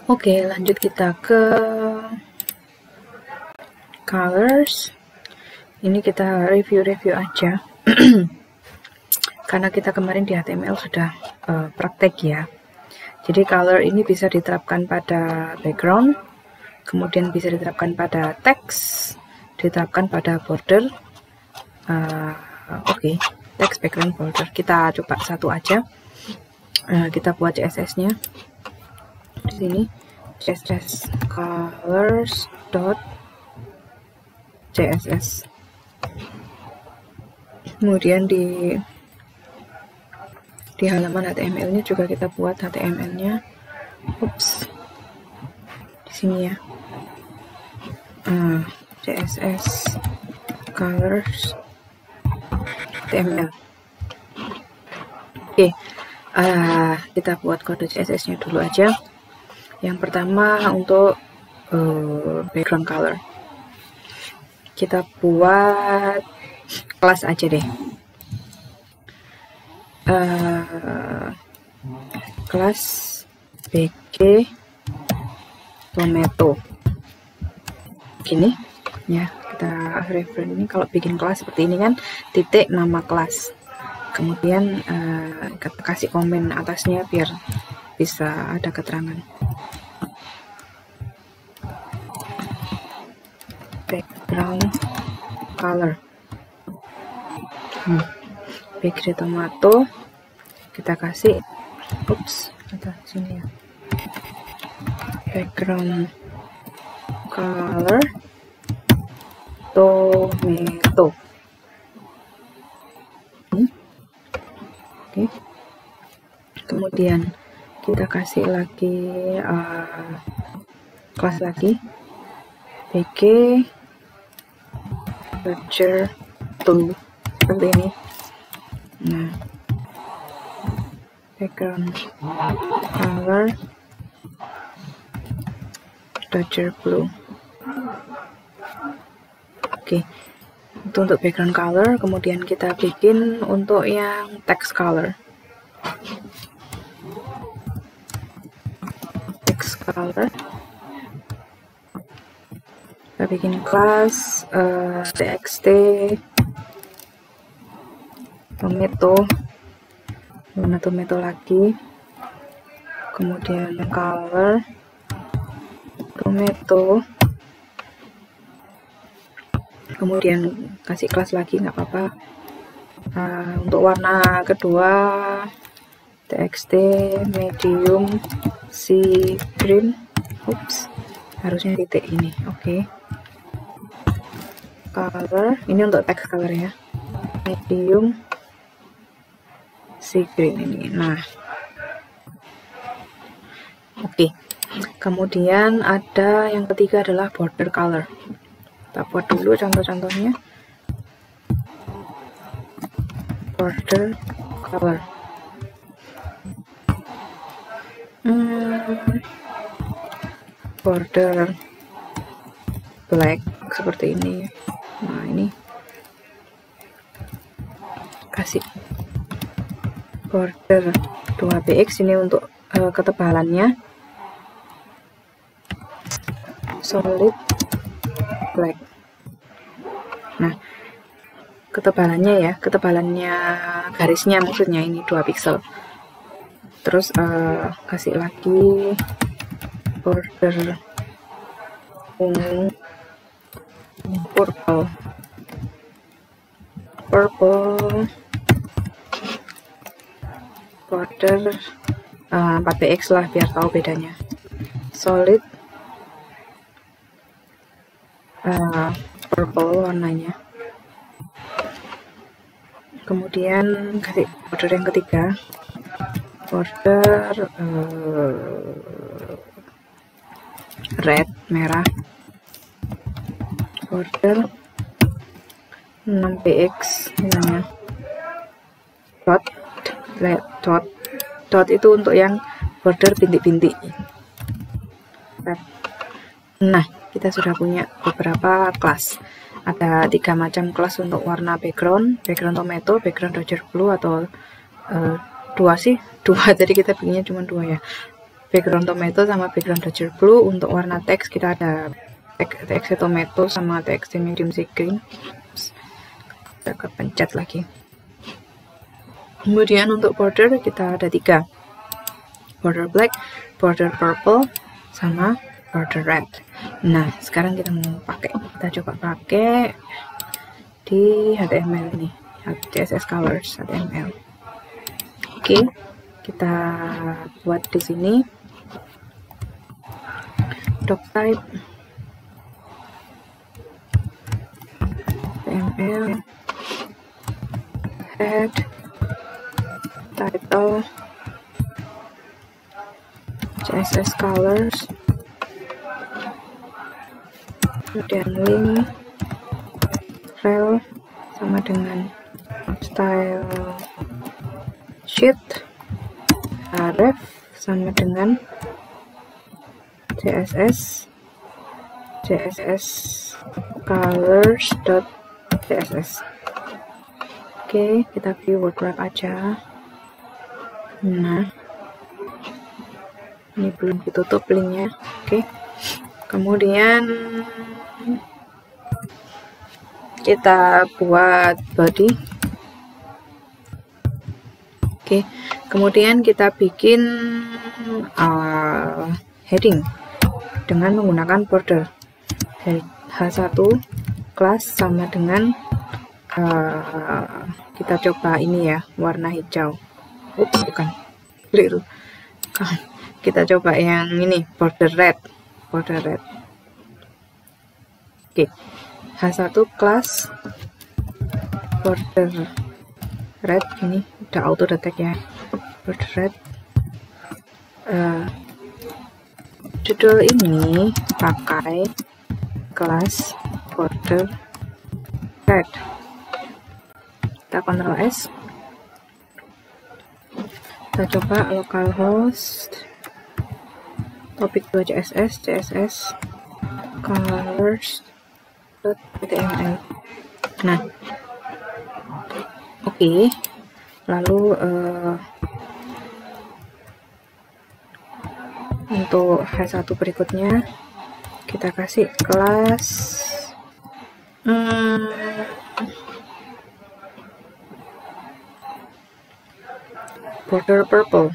Oke, lanjut kita ke colors. Ini kita review aja karena kita kemarin di HTML sudah praktek ya. Jadi color ini bisa diterapkan pada background, kemudian bisa diterapkan pada teks, diterapkan pada border. Oke, text, background, border. Kita coba satu aja. Kita buat CSS-nya di sini, CSS colors.css. Kemudian di halaman HTML-nya juga kita buat HTML-nya. Di sini ya. CSS colors HTML. Oke. Kita buat kode CSS-nya dulu aja. Yang pertama untuk background color, kita buat kelas aja deh. Kelas BG tomato. Gini ya, kita reference ini. Kalau bikin kelas seperti ini kan, titik nama kelas, kemudian kita kasih komen atasnya biar bisa ada keterangan. Background color, BG tomato, kita kasih ada sini ya, background color tomato. Oke. Kemudian kita kasih lagi kelas lagi, BG Dodger 2, seperti ini. Nah, background color Dodger blue. Oke, itu untuk background color. Kemudian kita bikin untuk yang text color. Text color, kita bikin kelas txt tomato, warna tomato lagi, kemudian color tomato, kemudian kasih kelas lagi, nggak apa-apa. Untuk warna kedua txt medium sea green. Harusnya titik ini. Oke. Color ini untuk text color ya, medium sea green ini. Nah, oke. Kemudian ada yang ketiga adalah border color. Kita buat dulu contoh-contohnya. Border color, border black seperti ini. Nah, ini kasih border 2px, ini untuk ketebalannya solid black. Nah, ketebalannya garisnya maksudnya ini 2 pixel. Terus kasih lagi border ungu purple border 4px lah biar tahu bedanya. Solid purple warnanya. Kemudian kasih border yang ketiga, border red merah, border 6px namanya. Dot itu untuk yang border bintik-bintik. Nah, kita sudah punya beberapa kelas. Ada 3 macam kelas untuk warna background tomato, background Dodger blue, atau dua, jadi kita bikinnya cuma 2 ya. Background tomato sama background Dodger blue. Untuk warna teks kita ada TXT tomato sama TXT medium sea green. Kita kepencet lagi. Kemudian untuk border kita ada 3, border black, border purple, sama border red. Nah, sekarang kita mau pakai, kita coba pakai di HTML ini, CSS Colors HTML. Oke, kita buat di sini doc type HTML, head, title, CSS Colors, kemudian link, rel sama dengan style sheet, ref sama dengan CSS colors.css. Oke, kita view word wrap aja. Nah, ini belum ditutup linknya. Oke, kemudian kita buat body. Oke, kemudian kita bikin heading dengan menggunakan border. H1 class sama dengan kita coba ini ya, warna hijau. Bukan, keliru. Kita coba yang ini, border red. Oke, H1 class border red, ini udah auto detect ya, border red. Judul ini pakai kelas border red. Kita Ctrl S, kita coba localhost topik 2 CSS colors.html. Nah, oke. Lalu untuk H1 berikutnya kita kasih kelas border purple.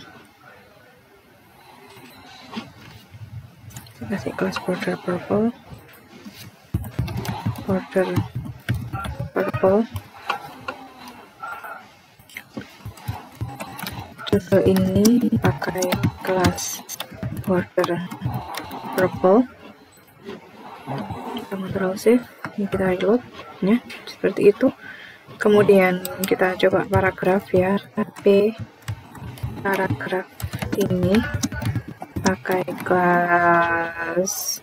Kita kasih kelas border purple. Judul ini pakai kelas border purple. Kita Ctrl Shift, ini kita reload ya, seperti itu. Kemudian kita coba paragraf ya, paragraf ini pakai kelas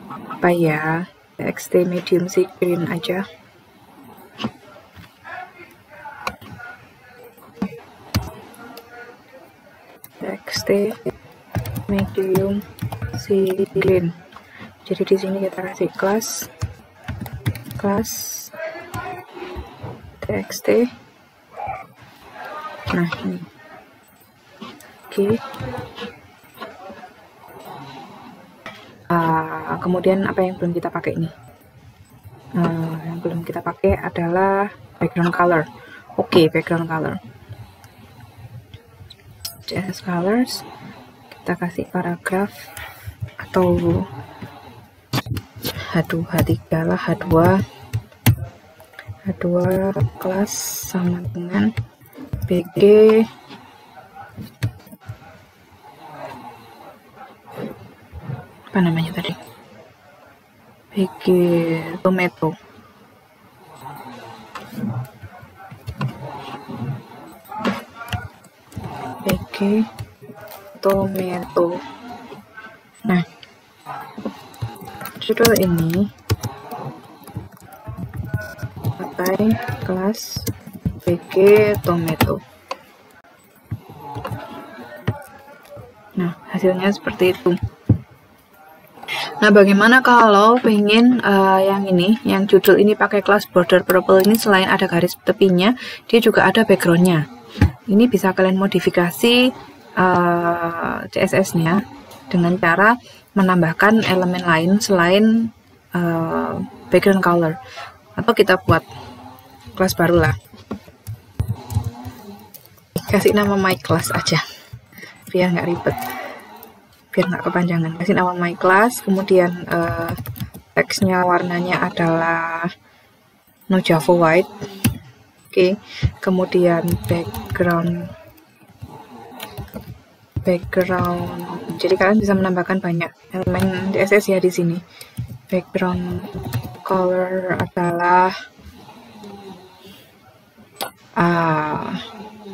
apa ya, TXT medium sea green aja. TXT medium sea green. Jadi di sini kita kasih kelas TXT. Nah, ini. Oke. Kemudian apa yang belum kita pakai ini? Yang belum kita pakai adalah background color. Oke, background color. CSS colors, kita kasih paragraf atau H3 lah, H2 kelas sama dengan BG apa namanya tadi, BG tomato. BG tomato. Nah, judul ini pakai kelas BG Tomato. Nah, hasilnya seperti itu. Nah, bagaimana kalau pengen yang ini, yang judul ini pakai kelas border purple ini, selain ada garis tepinya, dia juga ada backgroundnya. Ini bisa kalian modifikasi CSS-nya dengan cara menambahkan elemen lain selain background color. Atau kita buat kelas baru lah. Kasih nama my class aja, biar nggak ribet. Biar nggak kepanjangan, kasih nama my class, kemudian teksnya warnanya adalah no Java white. Oke. Kemudian background, jadi kalian bisa menambahkan banyak elemen CSS ya di sini. Background color adalah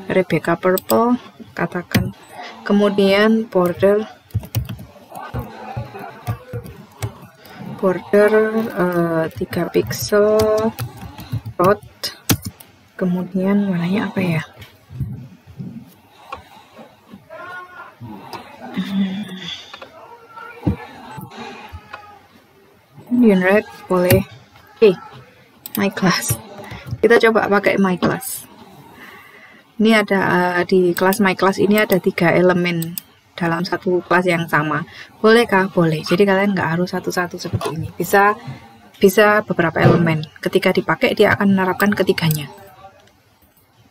Rebecca purple, katakan. Kemudian border 3 pixel dot, kemudian warnanya apa ya? Indian red boleh. Oke, my class. Kita coba pakai my class. Ini ada di kelas my class ini ada 3 elemen dalam satu kelas yang sama. Bolehkah? Boleh. Jadi kalian nggak harus satu-satu seperti ini. Bisa beberapa elemen. Ketika dipakai dia akan menerapkan ketiganya.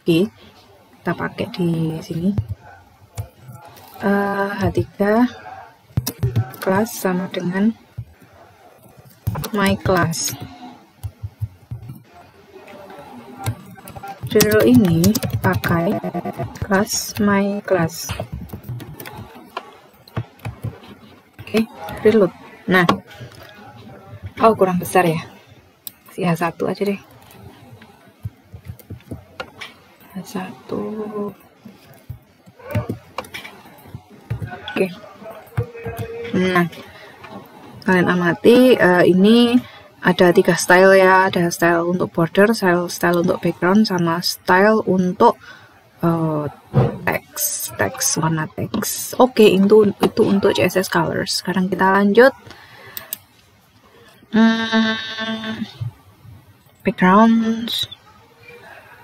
Oke, kita pakai di sini. H3 kelas sama dengan my class. Judul ini pakai kelas my class. Oke, reload. Nah, kurang besar ya. Si H1 aja deh. H1. Oke. Nah, kalian amati ini ada 3 style ya. Ada style untuk border, style untuk background, sama style untuk teks, warna teks. Oke, itu untuk CSS colors. Sekarang kita lanjut.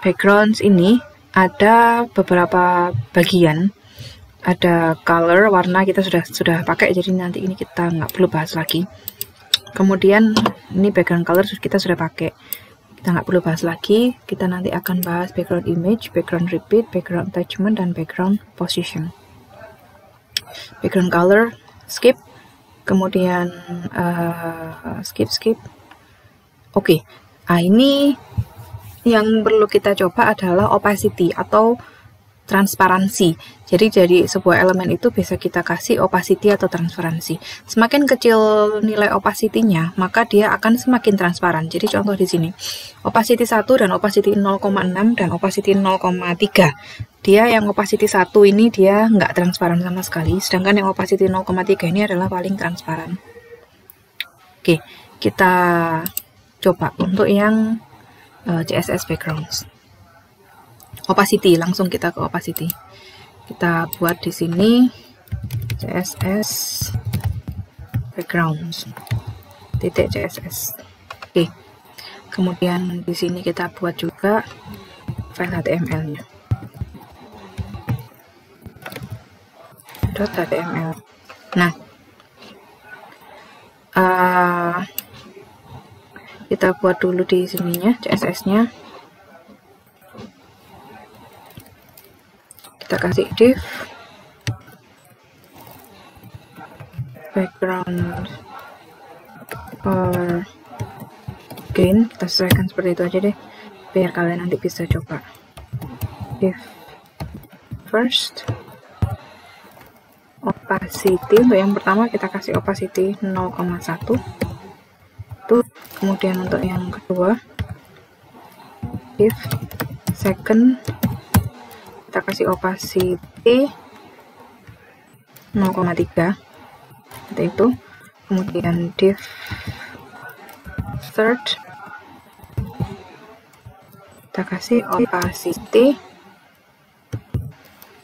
Backgrounds ini ada beberapa bagian. Ada color, warna kita sudah pakai, jadi nanti ini kita nggak perlu bahas lagi. Kemudian ini background color kita sudah pakai, kita nggak perlu bahas lagi. Kita nanti akan bahas background image, background repeat, background attachment, dan background position. Background color skip, kemudian skip. Oke. Ini yang perlu kita coba adalah opacity atau transparansi. Jadi sebuah elemen itu bisa kita kasih opacity atau transparansi. Semakin kecil nilai opacity-nya, maka dia akan semakin transparan. Jadi contoh di sini, opacity 1 dan opacity 0,6 dan opacity 0,3. Dia yang opacity 1 ini dia nggak transparan sama sekali, sedangkan yang opacity 0,3 ini adalah paling transparan. Oke, kita coba untuk yang CSS backgrounds. Opacity, langsung kita ke opacity. Kita buat di sini CSS backgrounds .css. Oke. Kemudian di sini kita buat juga file HTML-nya. .html. Nah, kita buat dulu di sininya CSS-nya. Kita kasih div background color gain, kita sesuaikan seperti itu aja deh, biar kalian nanti bisa coba. Div first opacity, untuk yang pertama kita kasih opacity 0,1 tuh. Kemudian untuk yang kedua div second kita kasih opacity 0,3 seperti itu. Kemudian div third kita kasih opacity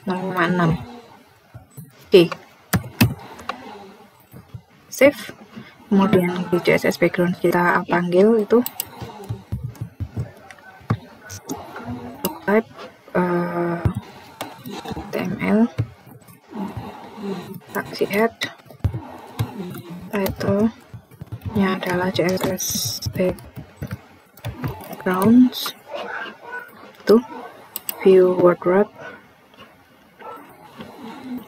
0,6. Oke, save. Kemudian di CSS background kita panggil itu type HTML, taksi head, title nya adalah CSS backgrounds, itu view wardrobe.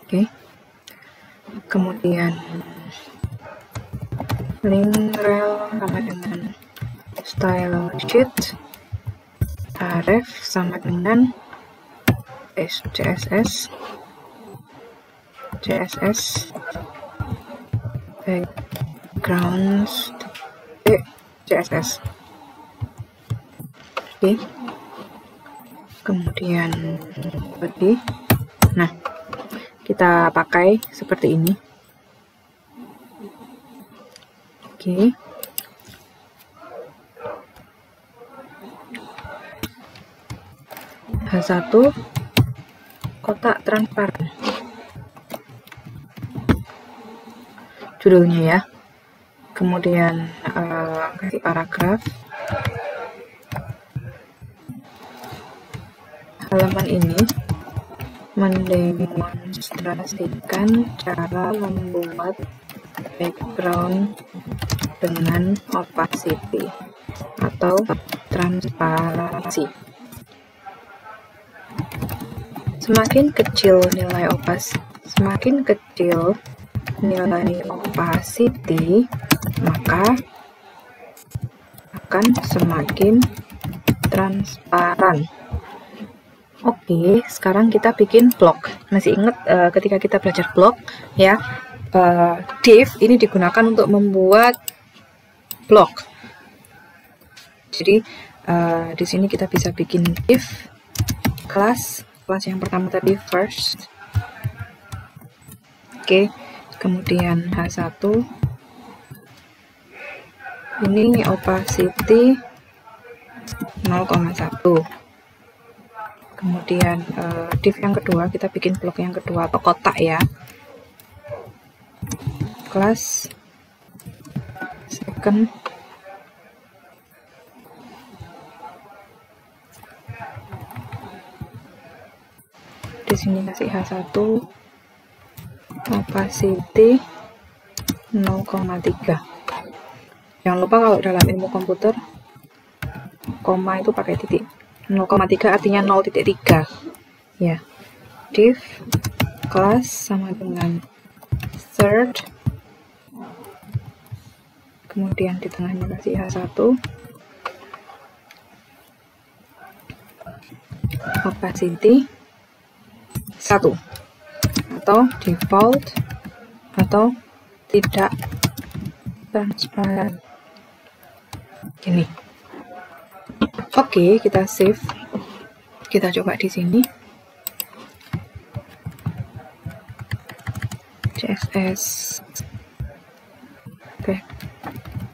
Oke. Kemudian link rel sama dengan style sheet, ref sama dengan CSS backgrounds CSS. Oke. Kemudian body. Nah, kita pakai seperti ini. Oke. H1 kotak transparan. Judulnya ya. Kemudian kasih paragraf. Halaman ini mendemonstrasikan cara membuat background dengan opacity atau transparansi. Semakin kecil nilai opacity, maka akan semakin transparan. Oke, sekarang kita bikin blok. Masih ingat ketika kita belajar blok ya, div ini digunakan untuk membuat blok. Jadi di sini kita bisa bikin div kelas yang pertama tadi first. Oke, kemudian H1 ini opacity 0,1. Kemudian div yang kedua, kita bikin blok yang kedua atau kotak ya, kelas second di sini kasih H1 opacity 0,3. Jangan lupa kalau dalam ilmu komputer koma itu pakai titik. 0,3 artinya 0,3 ya. Div kelas sama dengan third, kemudian di tengahnya kasih H1 opacity 1 atau default atau tidak transparan gini. Oke, kita save. Kita coba di sini. CSS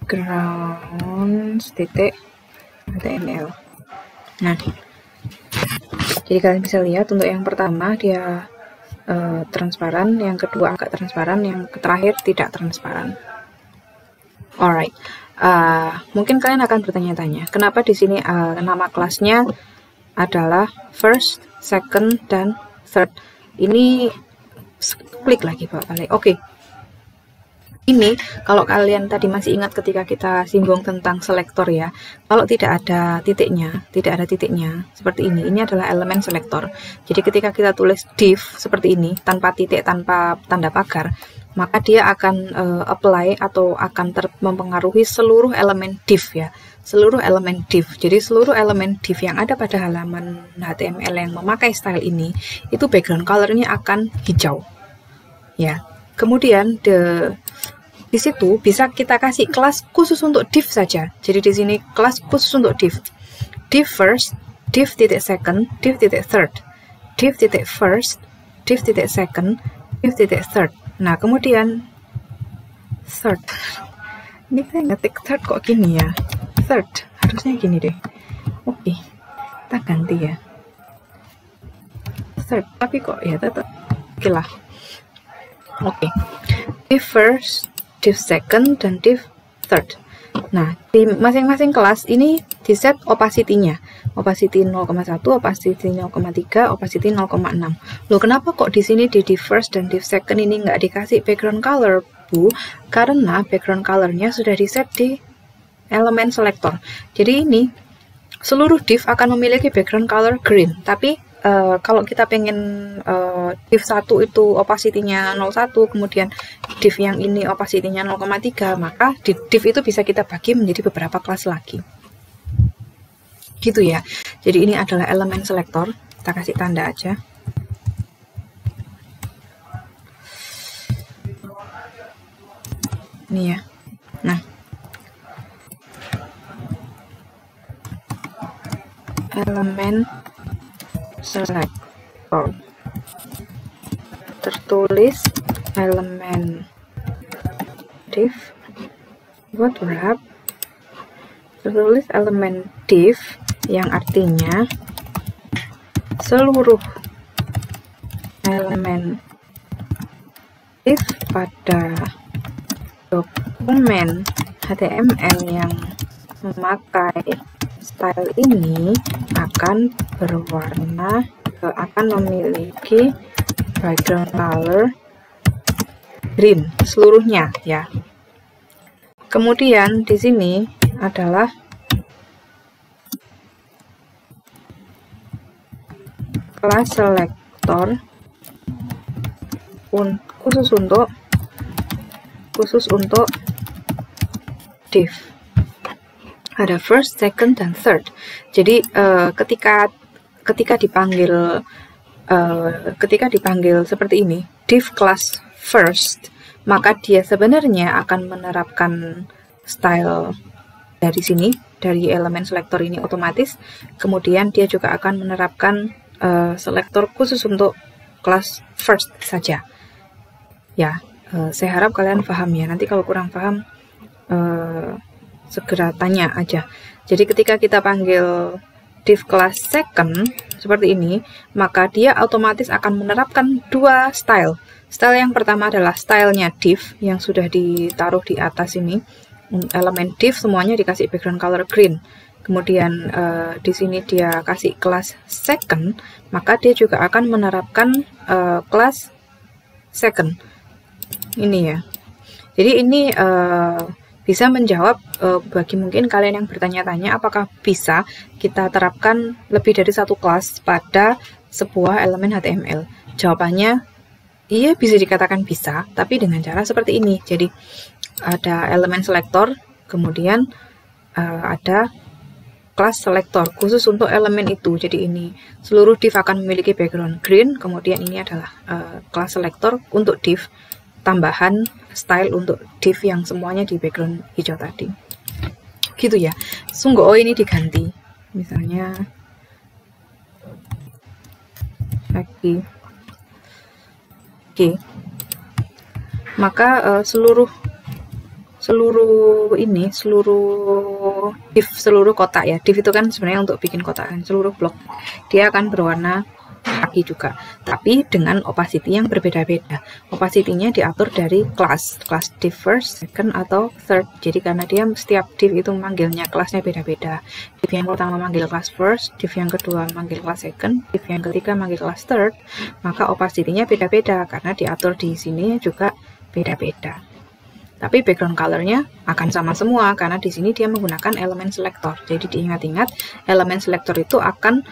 backgrounds .html. Nah, jadi kalian bisa lihat untuk yang pertama dia transparan, yang kedua agak transparan, yang terakhir tidak transparan. Alright. Mungkin kalian akan bertanya-tanya, kenapa di sini nama kelasnya adalah first, second, dan third. Ini klik lagi balik. Oke. Ini kalau kalian tadi masih ingat ketika kita singgung tentang selektor ya, kalau tidak ada titiknya seperti ini adalah elemen selektor. Jadi ketika kita tulis div seperti ini tanpa titik, tanpa tanda pagar, maka dia akan apply atau akan mempengaruhi seluruh elemen div ya, seluruh elemen div. Jadi seluruh elemen div yang ada pada halaman HTML yang memakai style ini, itu background colornya akan hijau ya. Kemudian di situ bisa kita kasih kelas khusus untuk div saja. Jadi di sini kelas khusus untuk div. Div first, div titik second, div titik third, div titik first, div titik second, div titik third. Nah, kemudian third. Ini saya ngetik third kok gini ya. Third, harusnya gini deh. Oke. kita ganti ya, third, tapi kok ya tetap oke lah. Oke, div first, div second, dan div third. Nah, di masing-masing kelas ini di set opacity-nya. Opacity 0,1, opacity 0,3, opacity 0,6. Loh, kenapa kok di sini di div first dan div second ini nggak dikasih background color, Bu? Karena background color-nya sudah di set di elemen selector. Jadi ini seluruh div akan memiliki background color green, tapi kalau kita pengen div 1 itu opacity-nya 0,1, kemudian div yang ini opacity-nya 0,3, maka div itu bisa kita bagi menjadi beberapa kelas lagi. Gitu ya. Jadi ini adalah elemen selektor. Kita kasih tanda aja. Ini ya. Nah, elemen selektor, tertulis elemen div, buat wrap, tertulis elemen div yang artinya seluruh elemen div pada dokumen HTML yang memakai style ini akan berwarna, akan memiliki background color green seluruhnya ya. Kemudian di sini adalah kelas selector khusus untuk div. Ada first, second, dan third. Jadi ketika dipanggil seperti ini, div class first, maka dia sebenarnya akan menerapkan style dari sini, dari elemen selektor ini otomatis. Kemudian dia juga akan menerapkan selektor khusus untuk kelas first saja. Ya, saya harap kalian paham ya. Nanti kalau kurang paham, segera tanya aja. Jadi ketika kita panggil div class second seperti ini, maka dia otomatis akan menerapkan dua style. Style yang pertama adalah stylenya div yang sudah ditaruh di atas ini. Elemen div semuanya dikasih background color green. Kemudian di sini dia kasih kelas second, maka dia juga akan menerapkan kelas second. Ini ya. Jadi ini bisa menjawab bagi mungkin kalian yang bertanya-tanya apakah bisa kita terapkan lebih dari satu kelas pada sebuah elemen HTML. Jawabannya iya, bisa dikatakan bisa, tapi dengan cara seperti ini. Jadi ada elemen selektor, kemudian ada kelas selektor khusus untuk elemen itu. Jadi ini seluruh div akan memiliki background green, kemudian ini adalah kelas selektor untuk div, tambahan style untuk div yang semuanya di background hijau tadi. Gitu ya. Sungguh ini diganti. Misalnya lagi. Oke. Maka seluruh div, seluruh kotak ya. Div itu kan sebenarnya untuk bikin kotak kan, seluruh blok. Dia akan berwarna kaki juga, tapi dengan opacity yang berbeda-beda. Opacity-nya diatur dari kelas div first, second, atau third. Jadi karena dia setiap div itu memanggilnya kelasnya beda-beda. Div yang pertama manggil kelas first, div yang kedua manggil kelas second, div yang ketiga manggil kelas third, maka opacity-nya beda-beda karena diatur di sini juga beda-beda. Tapi background color-nya akan sama semua karena di sini dia menggunakan elemen selektor. Jadi diingat-ingat, elemen selektor itu akan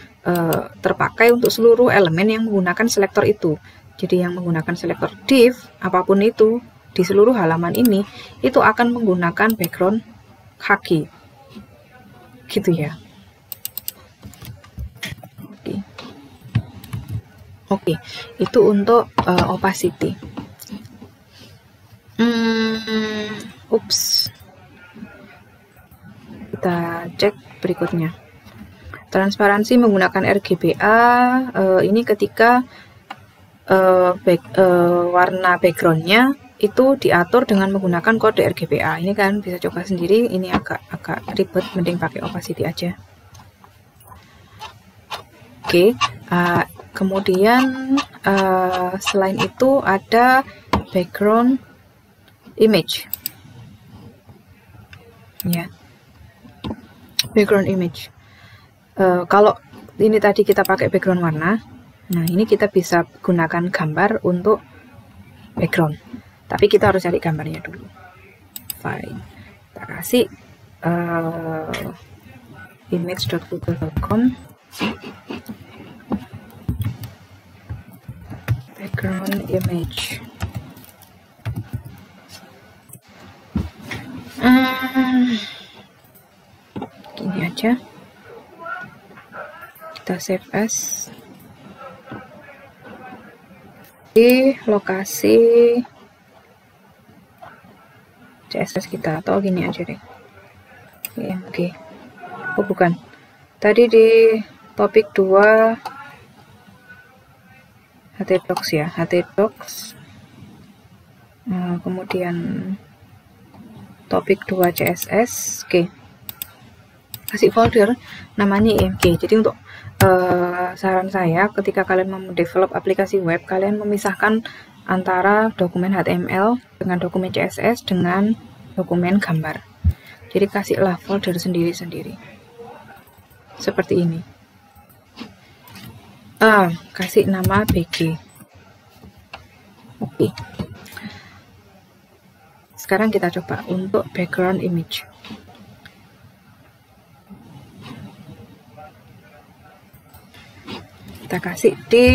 terpakai untuk seluruh elemen yang menggunakan selektor itu. Jadi yang menggunakan selektor div, apapun itu, di seluruh halaman ini, itu akan menggunakan background khaki. Gitu ya. Oke, itu untuk opacity. Kita cek berikutnya. Transparansi menggunakan RGBA, ini ketika warna backgroundnya itu diatur dengan menggunakan kode RGBA. Ini kan bisa coba sendiri, ini agak ribet, mending pakai opacity aja. Oke. Kemudian selain itu ada background image, ya, background image. Kalau ini tadi kita pakai background warna, nah ini kita bisa gunakan gambar untuk background, tapi kita harus cari gambarnya dulu. Fine, kita kasih image.google.com background image. Gini aja, kita save as di lokasi CSS kita, atau gini aja deh, PNG. Oh bukan, tadi di topik 2 htdocs ya, htdocs. Kemudian topik 2 CSS. Oke, kasih folder namanya img. Jadi untuk saran saya, ketika kalian mendevelop aplikasi web, kalian memisahkan antara dokumen HTML dengan dokumen CSS dengan dokumen gambar. Jadi kasihlah folder sendiri-sendiri seperti ini. Kasih nama BG. Oke. Sekarang kita coba untuk background image. Kita kasih di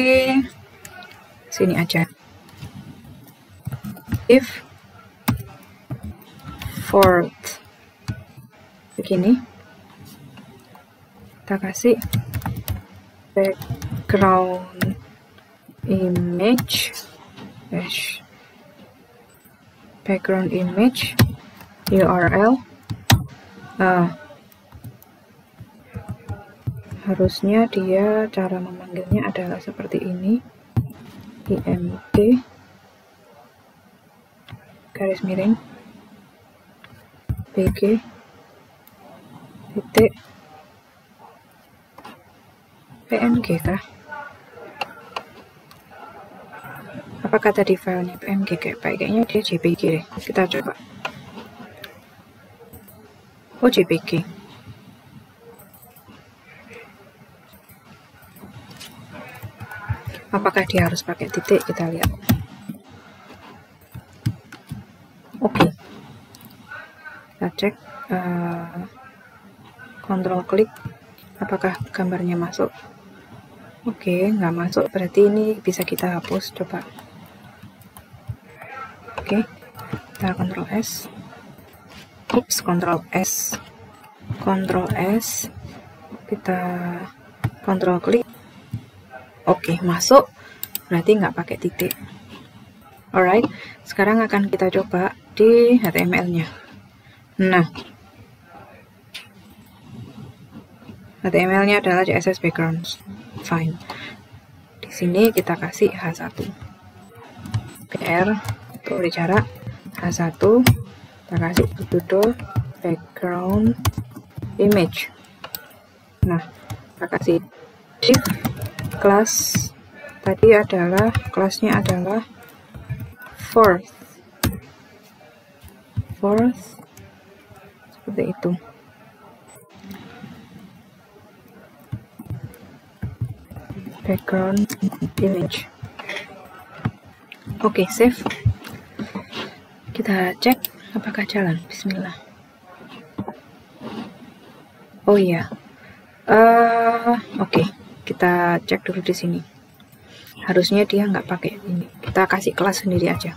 sini aja. If fourth, begini. Kita kasih background image background image URL. Harusnya dia cara memanggilnya adalah seperti ini, img garis miring bg titik png kah? Apakah tadi filenya png? Kayaknya dia jpg deh. Kita coba. Oh, jpg. Apakah dia harus pakai titik? Kita lihat. Oke. Kita cek, kontrol klik, apakah gambarnya masuk. Oke, nggak masuk, berarti ini bisa kita hapus. Coba. Oke, kita kontrol S. Ups, kontrol S. Kontrol S. Kita kontrol klik. Oke, masuk. Berarti nggak pakai titik. Alright, sekarang akan kita coba di HTML-nya. Nah, HTML-nya adalah CSS background. Fine. Di sini kita kasih H1. PR untuk bicara H1. Kita kasih judul background image. Nah, kita kasih div kelas tadi adalah kelasnya adalah fourth seperti itu. Background image. Oke, save. Kita cek apakah jalan. Bismillah. Oh iya. Oke, kita cek dulu di sini. Harusnya dia nggak pakai ini. Kita kasih kelas sendiri aja.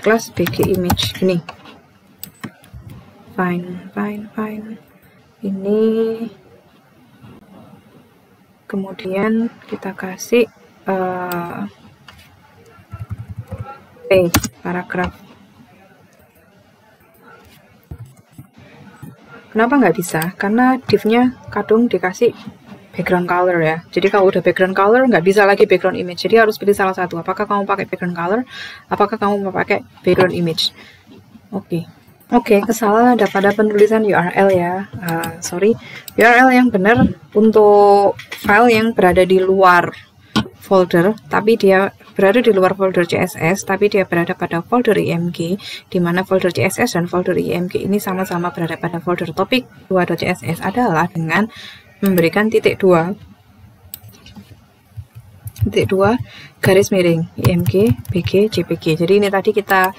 Kelas bg image ini. Fine. Ini. Kemudian kita kasih paragraf. Kenapa nggak bisa? Karena div-nya kadung dikasih background color ya. Jadi kalau udah background color nggak bisa lagi background image. Jadi harus pilih salah satu. Apakah kamu pakai background color? Apakah kamu mau pakai background image? Oke. Oke, kesalahan ada pada penulisan URL ya. Sorry, URL yang benar untuk file yang berada di luar folder, tapi dia berada di luar folder CSS, tapi dia berada pada folder IMG, di mana folder CSS dan folder IMG ini sama-sama berada pada folder topik 2.css adalah dengan memberikan titik 2 garis miring IMG BG JPG. Jadi ini tadi kita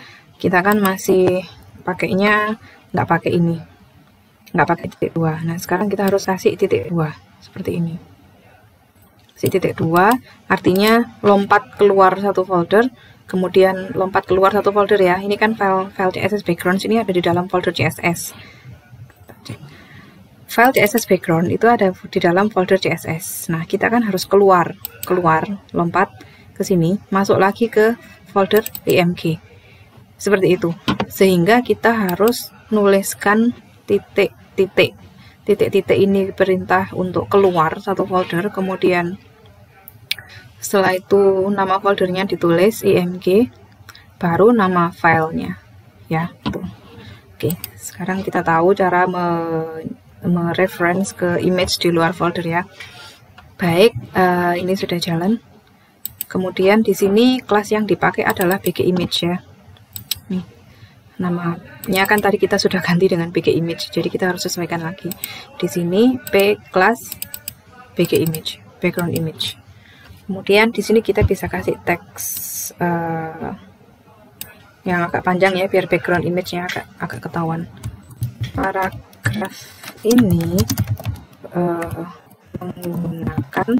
kan masih pakainya nggak pakai ini, nggak pakai titik 2. Nah sekarang kita harus kasih titik 2 seperti ini. Si titik 2 artinya lompat keluar satu folder, kemudian lompat keluar satu folder ya. Ini kan file CSS background ini ada di dalam folder CSS. File CSS background itu ada di dalam folder CSS. Nah kita kan harus keluar, lompat ke sini, masuk lagi ke folder IMG. Seperti itu, sehingga kita harus nuliskan titik-titik ini perintah untuk keluar satu folder, kemudian setelah itu nama foldernya ditulis IMG, baru nama filenya ya. Oke, sekarang kita tahu cara mereference ke image di luar folder ya. Baik, ini sudah jalan. Kemudian di sini kelas yang dipakai adalah BG image ya. Nih, namanya kan tadi kita sudah ganti dengan BG image, jadi kita harus sesuaikan lagi. Di sini P class BG image, background image. Kemudian di sini kita bisa kasih teks yang agak panjang ya, biar background image-nya agak ketahuan. Paragraf ini menggunakan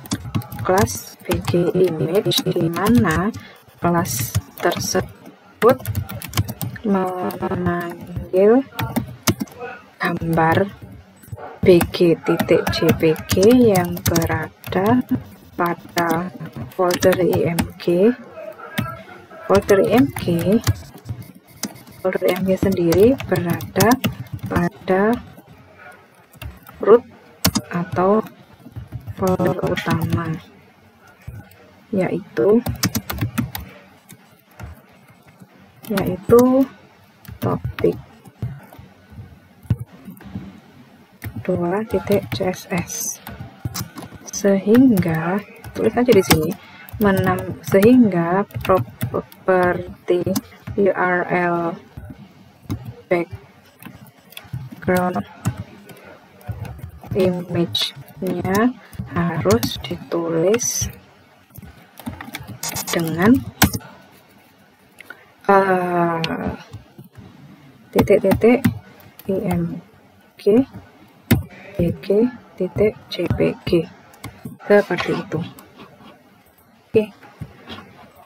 kelas BG image, di mana kelas tersebut memanggil gambar bg.jpg yang berada pada folder IMG. Folder IMG sendiri berada pada root atau folder utama, yaitu topik 2.css. Sehingga tulis aja di sini, sehingga properti URL background image-nya harus ditulis dengan img bg.jpg seperti itu. Oke,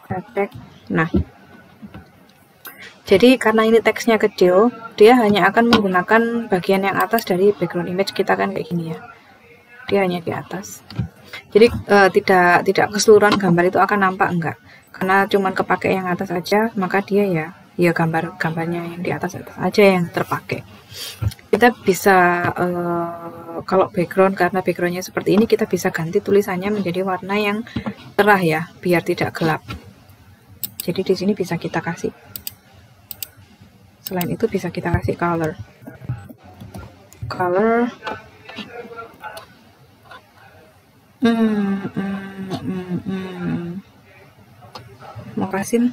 kita cek. Nah, jadi karena ini teksnya kecil, dia hanya akan menggunakan bagian yang atas dari background image kita kan kayak gini ya. Dia hanya di atas. Jadi tidak keseluruhan gambar itu akan nampak, enggak. Karena cuman kepake yang atas aja, maka dia ya gambarnya yang di atas aja yang terpakai. Kita bisa kalau background, karena backgroundnya seperti ini, kita bisa ganti tulisannya menjadi warna yang cerah ya, biar tidak gelap. Jadi di sini bisa kita kasih. Selain itu bisa kita kasih color. Mau kasih,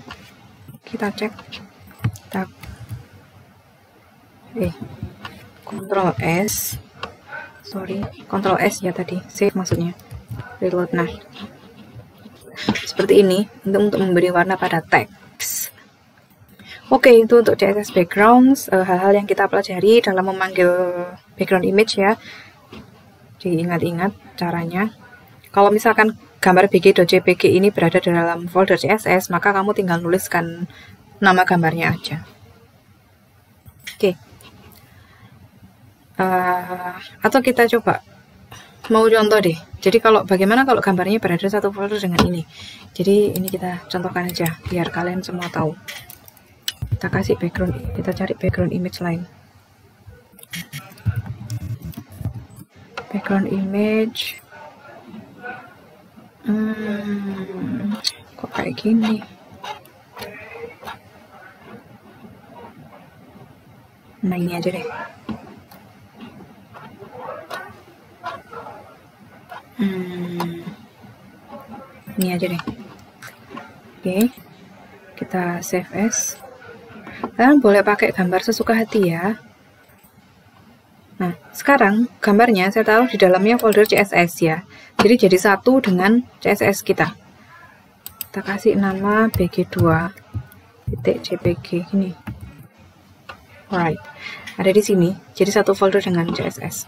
kita cek. Ctrl S ya tadi, save maksudnya, reload. Nah, seperti ini untuk memberi warna pada teks. Oke, itu untuk CSS backgrounds, hal-hal yang kita pelajari dalam memanggil background image ya. Diingat-ingat caranya. Kalau misalkan gambar bg.jpg ini berada di dalam folder CSS, maka kamu tinggal nuliskan nama gambarnya aja. Oke. Atau kita coba mau contoh deh. Jadi bagaimana kalau gambarnya berada satu folder dengan ini. Jadi ini kita contohkan aja biar kalian semua tahu. Kita kasih background, kita cari background image lain. Background image. Kok kayak gini? Nah, ini aja deh. Ini aja deh. Oke, kita save as. Kalian boleh pakai gambar sesuka hati ya. Nah, sekarang gambarnya saya taruh di dalamnya folder CSS ya. Jadi satu dengan CSS kita. Kita kasih nama bg2.jpg gini. Alright, ada di sini. Jadi satu folder dengan CSS.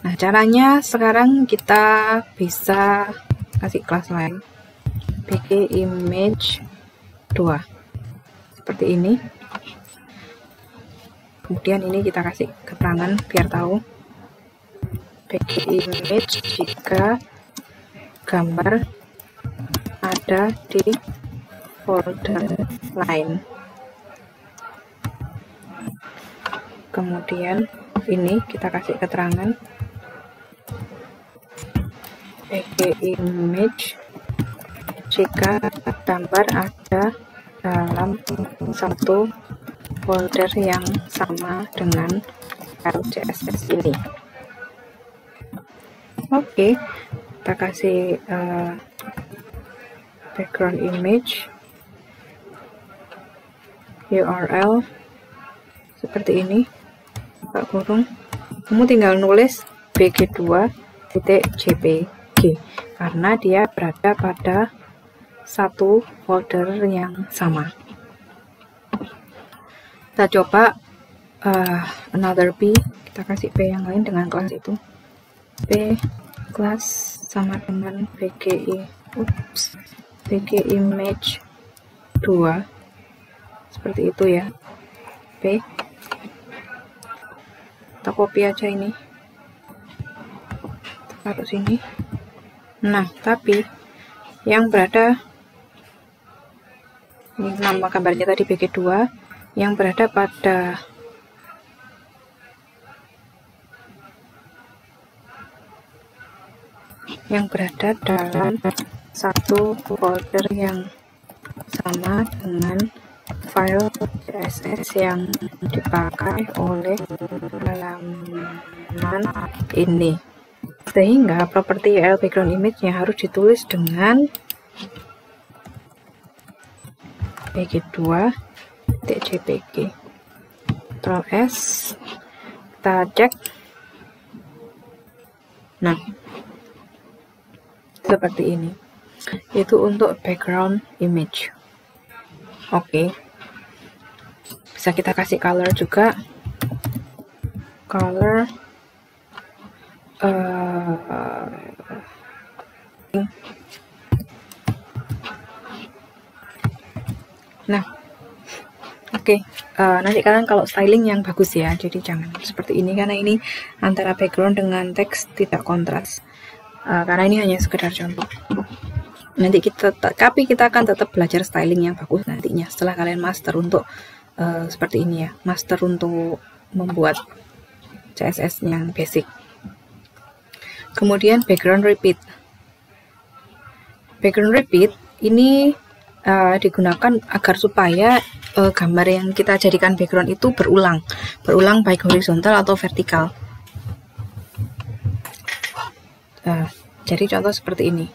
Nah, caranya sekarang kita bisa kasih kelas lain. bg image 2. Seperti ini. Kemudian ini kita kasih keterangan biar tahu. bg image jika gambar ada di folder lain. Kemudian ini kita kasih keterangan bg image jika gambar ada dalam satu folder yang sama dengan file CSS ini. Oke, kita kasih background image URL seperti ini, buka kurung. Kamu tinggal nulis bg2.jpg karena dia berada pada satu folder yang sama. Kita coba another p, kita kasih p yang lain dengan kelas itu. P kelas sama dengan bg image 2 seperti itu ya. P kita copy aja ini, taruh sini. Nah, tapi yang berada ini nama gambarnya tadi bg2, yang berada pada dalam satu folder yang sama dengan file CSS yang dipakai oleh halaman ini, sehingga properti URL background image-nya harus ditulis dengan bg2.jpg. Ctrl S, kita cek. Nah, seperti ini. Itu untuk background image. Oke. Bisa kita kasih color juga. Color nah, oke. Nanti kalian kalau styling yang bagus ya, jadi jangan seperti ini karena ini antara background dengan teks tidak kontras. Karena ini hanya sekedar contoh. Nanti kita akan tetap belajar styling yang bagus nantinya setelah kalian master untuk seperti ini ya, master untuk membuat CSS yang basic. Kemudian background repeat. Background repeat ini digunakan agar supaya gambar yang kita jadikan background itu berulang baik horizontal atau vertikal. Jadi contoh seperti ini.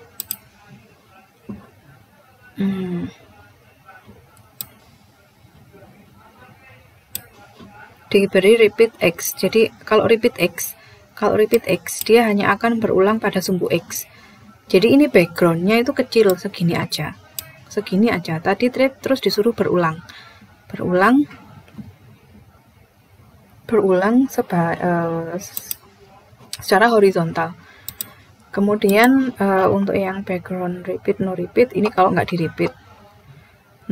Diberi repeat X. Jadi kalau repeat X dia hanya akan berulang pada sumbu X. Jadi ini backgroundnya itu kecil segini aja. Tadi terus disuruh berulang secara horizontal. Kemudian untuk yang background repeat no repeat ini kalau nggak di repeat.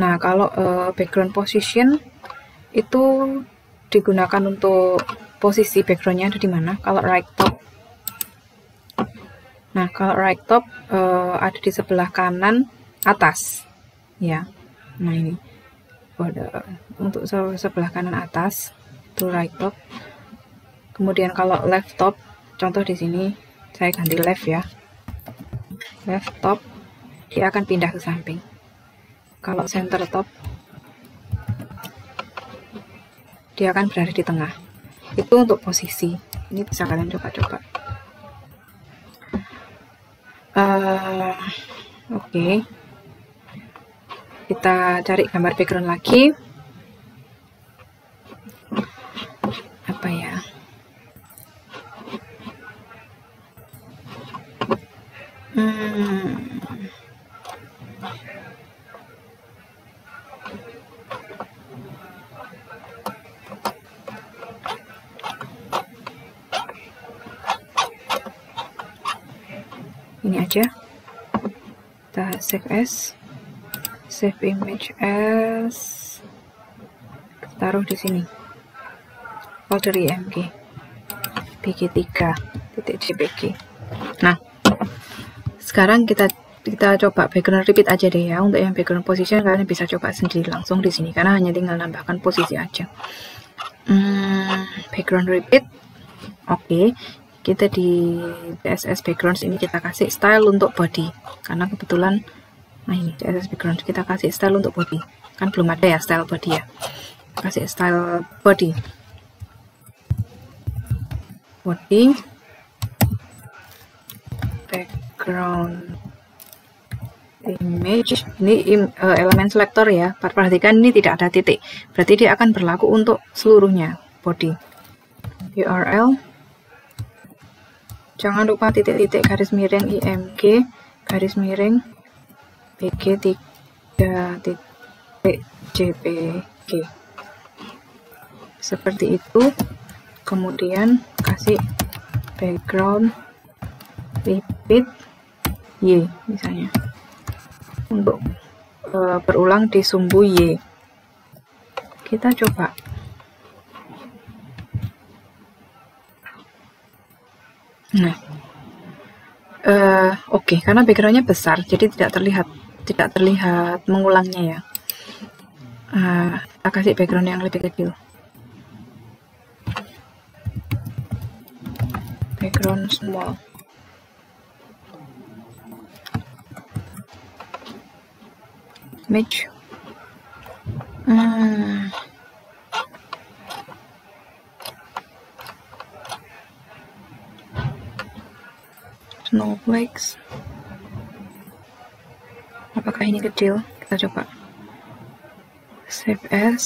Nah, kalau background position itu digunakan untuk posisi backgroundnya ada di mana. Kalau right top, nah kalau right top ada di sebelah kanan atas ya. Nah ini untuk sebelah kanan atas itu right top. Kemudian kalau left top, contoh di sini saya ganti left ya, left top dia akan pindah ke samping. Kalau center top dia akan berada di tengah. Itu untuk posisi. Ini bisa kalian coba-coba. Oke. Kita cari gambar background lagi. Apa ya? Ini aja. Kita save as, save image as, taruh di sini folder img bg3.jpg. Nah, sekarang kita coba background repeat aja deh ya. Untuk yang background position kalian bisa coba sendiri langsung di sini karena hanya tinggal nambahkan posisi aja. Background repeat. Oke. Kita di CSS backgrounds ini kita kasih style untuk body karena kebetulan ini CSS background kita kasih style untuk body, kan belum ada ya style body ya. Kasih style body background image. Ini elemen selector ya, perhatikan ini tidak ada titik, berarti dia akan berlaku untuk seluruhnya body. URL, jangan lupa titik-titik garis miring img garis miring bg3.jpg seperti itu. Kemudian kasih background repeat y misalnya untuk berulang di sumbu y. Kita coba. Nah, oke, karena backgroundnya besar, jadi tidak terlihat mengulangnya ya. Kita kasih background yang lebih kecil. Background small. Image. Snowflakes. Apakah ini kecil? Kita coba. Save as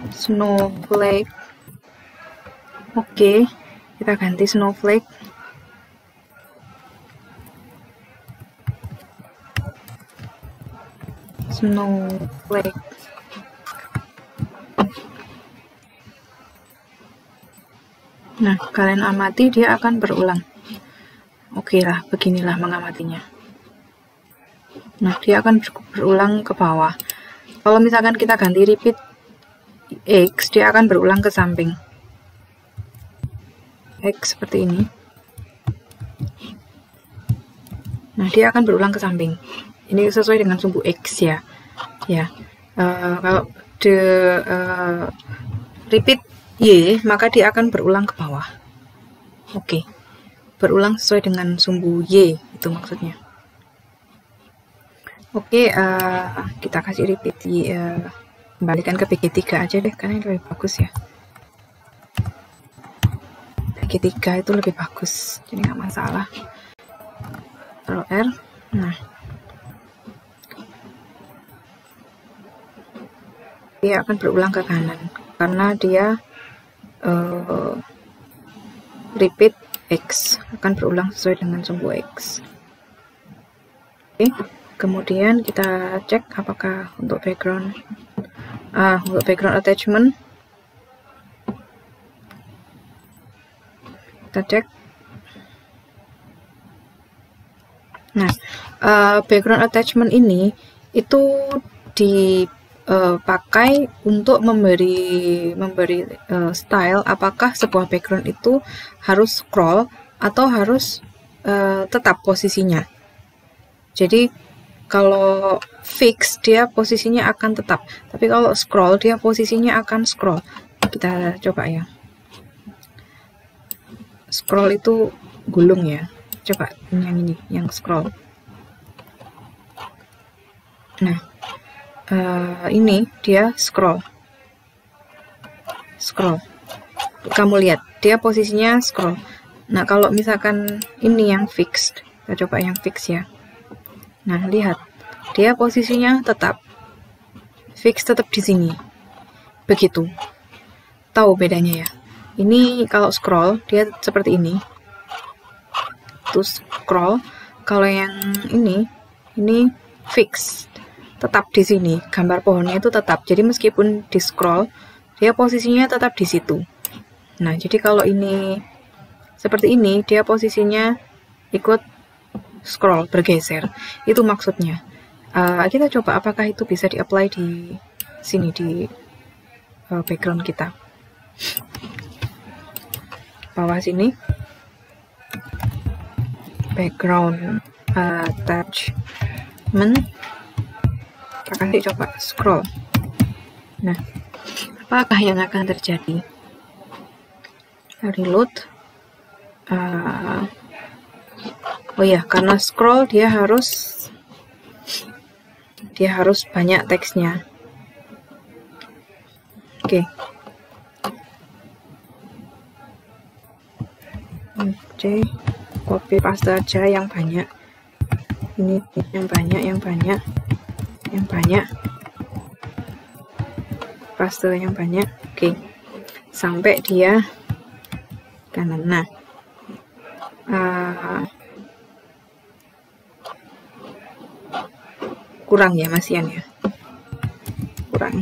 snowflake. Oke, kita ganti snowflake. Snowflake. Nah, kalian amati dia akan berulang. Oke lah, beginilah mengamatinya. Nah, dia akan berulang ke bawah. Kalau misalkan kita ganti repeat X, dia akan berulang ke samping. X seperti ini. Nah, dia akan berulang ke samping. Ini sesuai dengan sumbu X ya. Ya, kalau repeat Y, maka dia akan berulang ke bawah. Oke, berulang sesuai dengan sumbu Y, itu maksudnya. Oke, kita kasih repeat Y, kembalikan ke bg3 aja deh, karena ini lebih bagus ya. bg3 itu lebih bagus, jadi nggak masalah. Ctrl R, nah. Dia akan berulang ke kanan, karena dia repeat X akan berulang sesuai dengan sumbu X. Oke, kemudian kita cek apakah untuk background attachment kita cek. Nah, background attachment ini itu dipakai untuk memberi style apakah sebuah background itu harus scroll atau harus tetap posisinya. Jadi kalau fix dia posisinya akan tetap, tapi kalau scroll dia posisinya akan scroll. Kita coba ya. Scroll itu gulung ya. Coba yang ini, yang scroll. Nah, ini dia scroll. scroll. Kamu lihat, dia posisinya scroll. Nah, kalau misalkan ini yang fixed, kita coba yang fix ya. Nah, lihat, dia posisinya tetap fix, tetap di sini. Begitu. Tahu bedanya ya? Ini kalau scroll, dia seperti ini. Terus scroll. Kalau yang ini fix, tetap di sini. Gambar pohonnya itu tetap. Jadi meskipun di scroll, dia posisinya tetap di situ. Nah, jadi kalau ini seperti ini, dia posisinya ikut scroll, bergeser. Itu maksudnya. Kita coba apakah itu bisa di-apply di sini, di background kita. Bawah sini. Background attachment. Kita kasih coba scroll. Nah, apakah yang akan terjadi? Reload. Oh ya, karena scroll dia harus banyak teksnya. Oke. Copy paste aja yang banyak. Ini yang banyak. Paste yang banyak. Oke. Sampai dia kanan. Nah, kurang ya masian ya, kurang.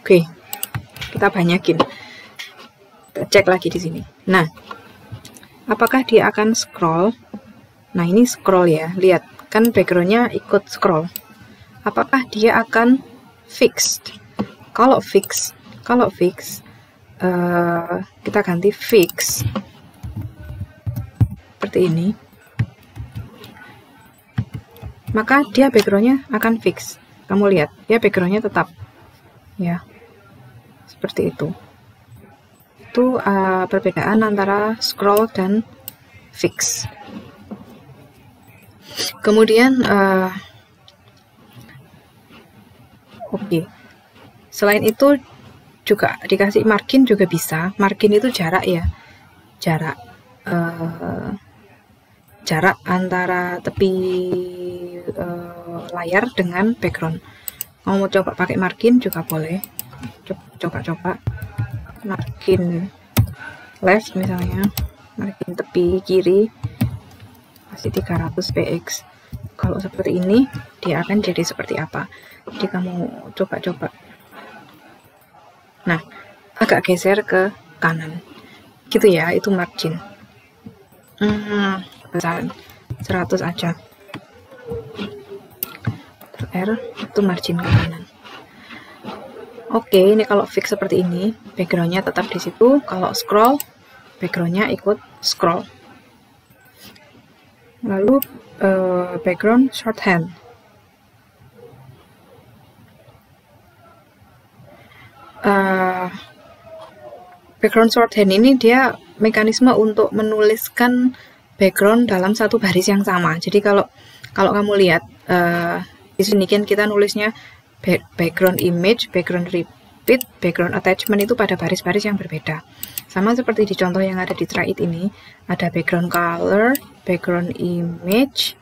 Oke, kita banyakin. Kita cek lagi di sini. Nah, apakah dia akan scroll? Nah, ini scroll ya, lihat kan backgroundnya ikut scroll. Apakah dia akan fixed? Kalau fix, kita ganti fix seperti ini, maka dia backgroundnya akan fix. Kamu lihat, dia backgroundnya tetap ya, seperti itu. Itu perbedaan antara scroll dan fix. Kemudian oke. Selain itu juga dikasih margin juga bisa. Margin itu jarak ya, jarak antara tepi layar dengan background. Kamu mau coba pakai margin juga boleh. Coba margin left misalnya, margin tepi kiri masih 300 px. Kalau seperti ini dia akan jadi seperti apa? Jadi kamu coba. Nah, agak geser ke kanan gitu ya, itu margin. 100 aja. R itu margin ke kanan. Oke, ini kalau fix seperti ini, backgroundnya tetap di situ. Kalau scroll, backgroundnya ikut scroll. Lalu background shorthand. Background shorthand ini dia mekanisme untuk menuliskan background dalam satu baris yang sama. Jadi kalau kamu lihat di sini kan kita nulisnya background image, background repeat, background attachment itu pada baris-baris yang berbeda. Sama seperti di contoh yang ada di try it ini, ada background color, background image,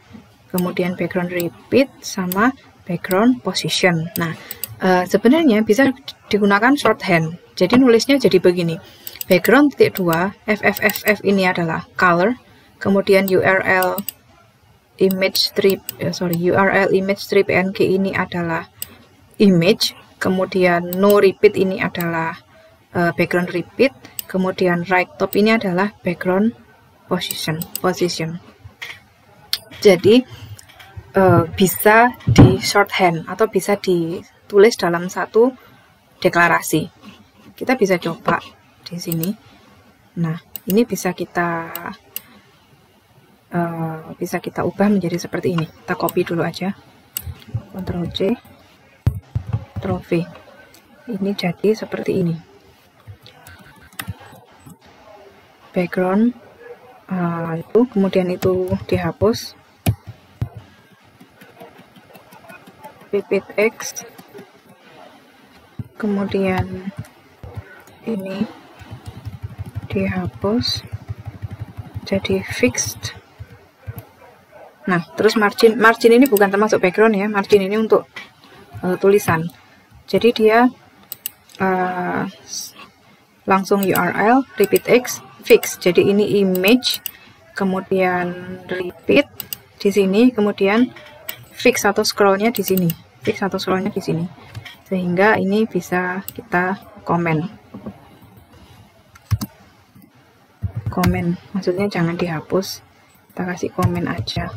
kemudian background repeat, sama background position. Nah, sebenarnya bisa digunakan shorthand. Jadi nulisnya jadi begini. Background titik 2, FFFF ini adalah color, kemudian URL image strip png ini adalah image, kemudian no repeat ini adalah background repeat, kemudian right top ini adalah background position. Jadi bisa di shorthand atau bisa ditulis dalam satu deklarasi. Kita bisa coba di sini. Nah, ini bisa kita ubah menjadi seperti ini. Kita copy dulu aja. Ctrl C, Ctrl V. Ini jadi seperti ini. Background itu, kemudian itu dihapus. repeat X, kemudian ini dihapus jadi fixed. Nah, terus margin ini bukan termasuk background ya, margin ini untuk tulisan. Jadi dia langsung URL repeat X fix. Jadi ini image, kemudian repeat di sini, kemudian fix atau scrollnya di sini, sehingga ini bisa kita komen, maksudnya jangan dihapus, kita kasih komen aja.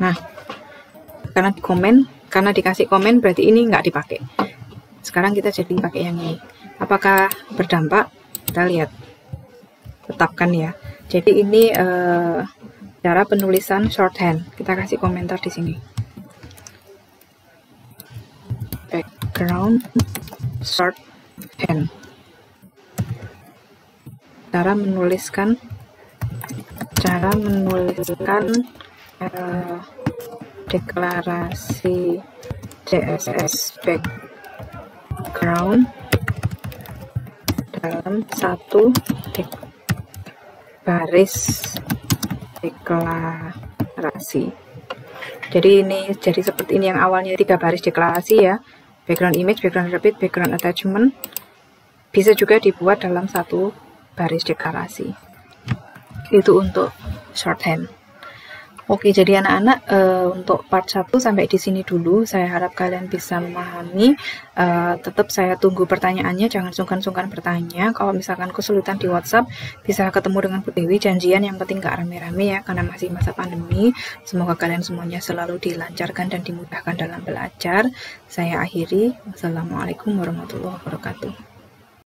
Nah, karena dikasih komen berarti ini nggak dipakai. Sekarang kita jadi pakai yang ini. Apakah berdampak? Kita lihat. Tetapkan ya. Jadi ini cara penulisan shorthand. Kita kasih komentar di sini. Background shorthand. Cara menuliskan deklarasi CSS background dalam satu baris deklarasi. Jadi seperti ini, yang awalnya 3 baris deklarasi ya, background image, background repeat, background attachment, bisa juga dibuat dalam satu baris deklarasi. Itu untuk shorthand. Oke, jadi anak-anak untuk part 1 sampai di sini dulu. Saya harap kalian bisa memahami. Tetap saya tunggu pertanyaannya, jangan sungkan-sungkan bertanya. Kalau misalkan kesulitan di WhatsApp, bisa ketemu dengan Bu Dewi, janjian, yang penting gak rame-rame ya, karena masih masa pandemi. Semoga kalian semuanya selalu dilancarkan dan dimudahkan dalam belajar. Saya akhiri. Wassalamualaikum warahmatullahi wabarakatuh.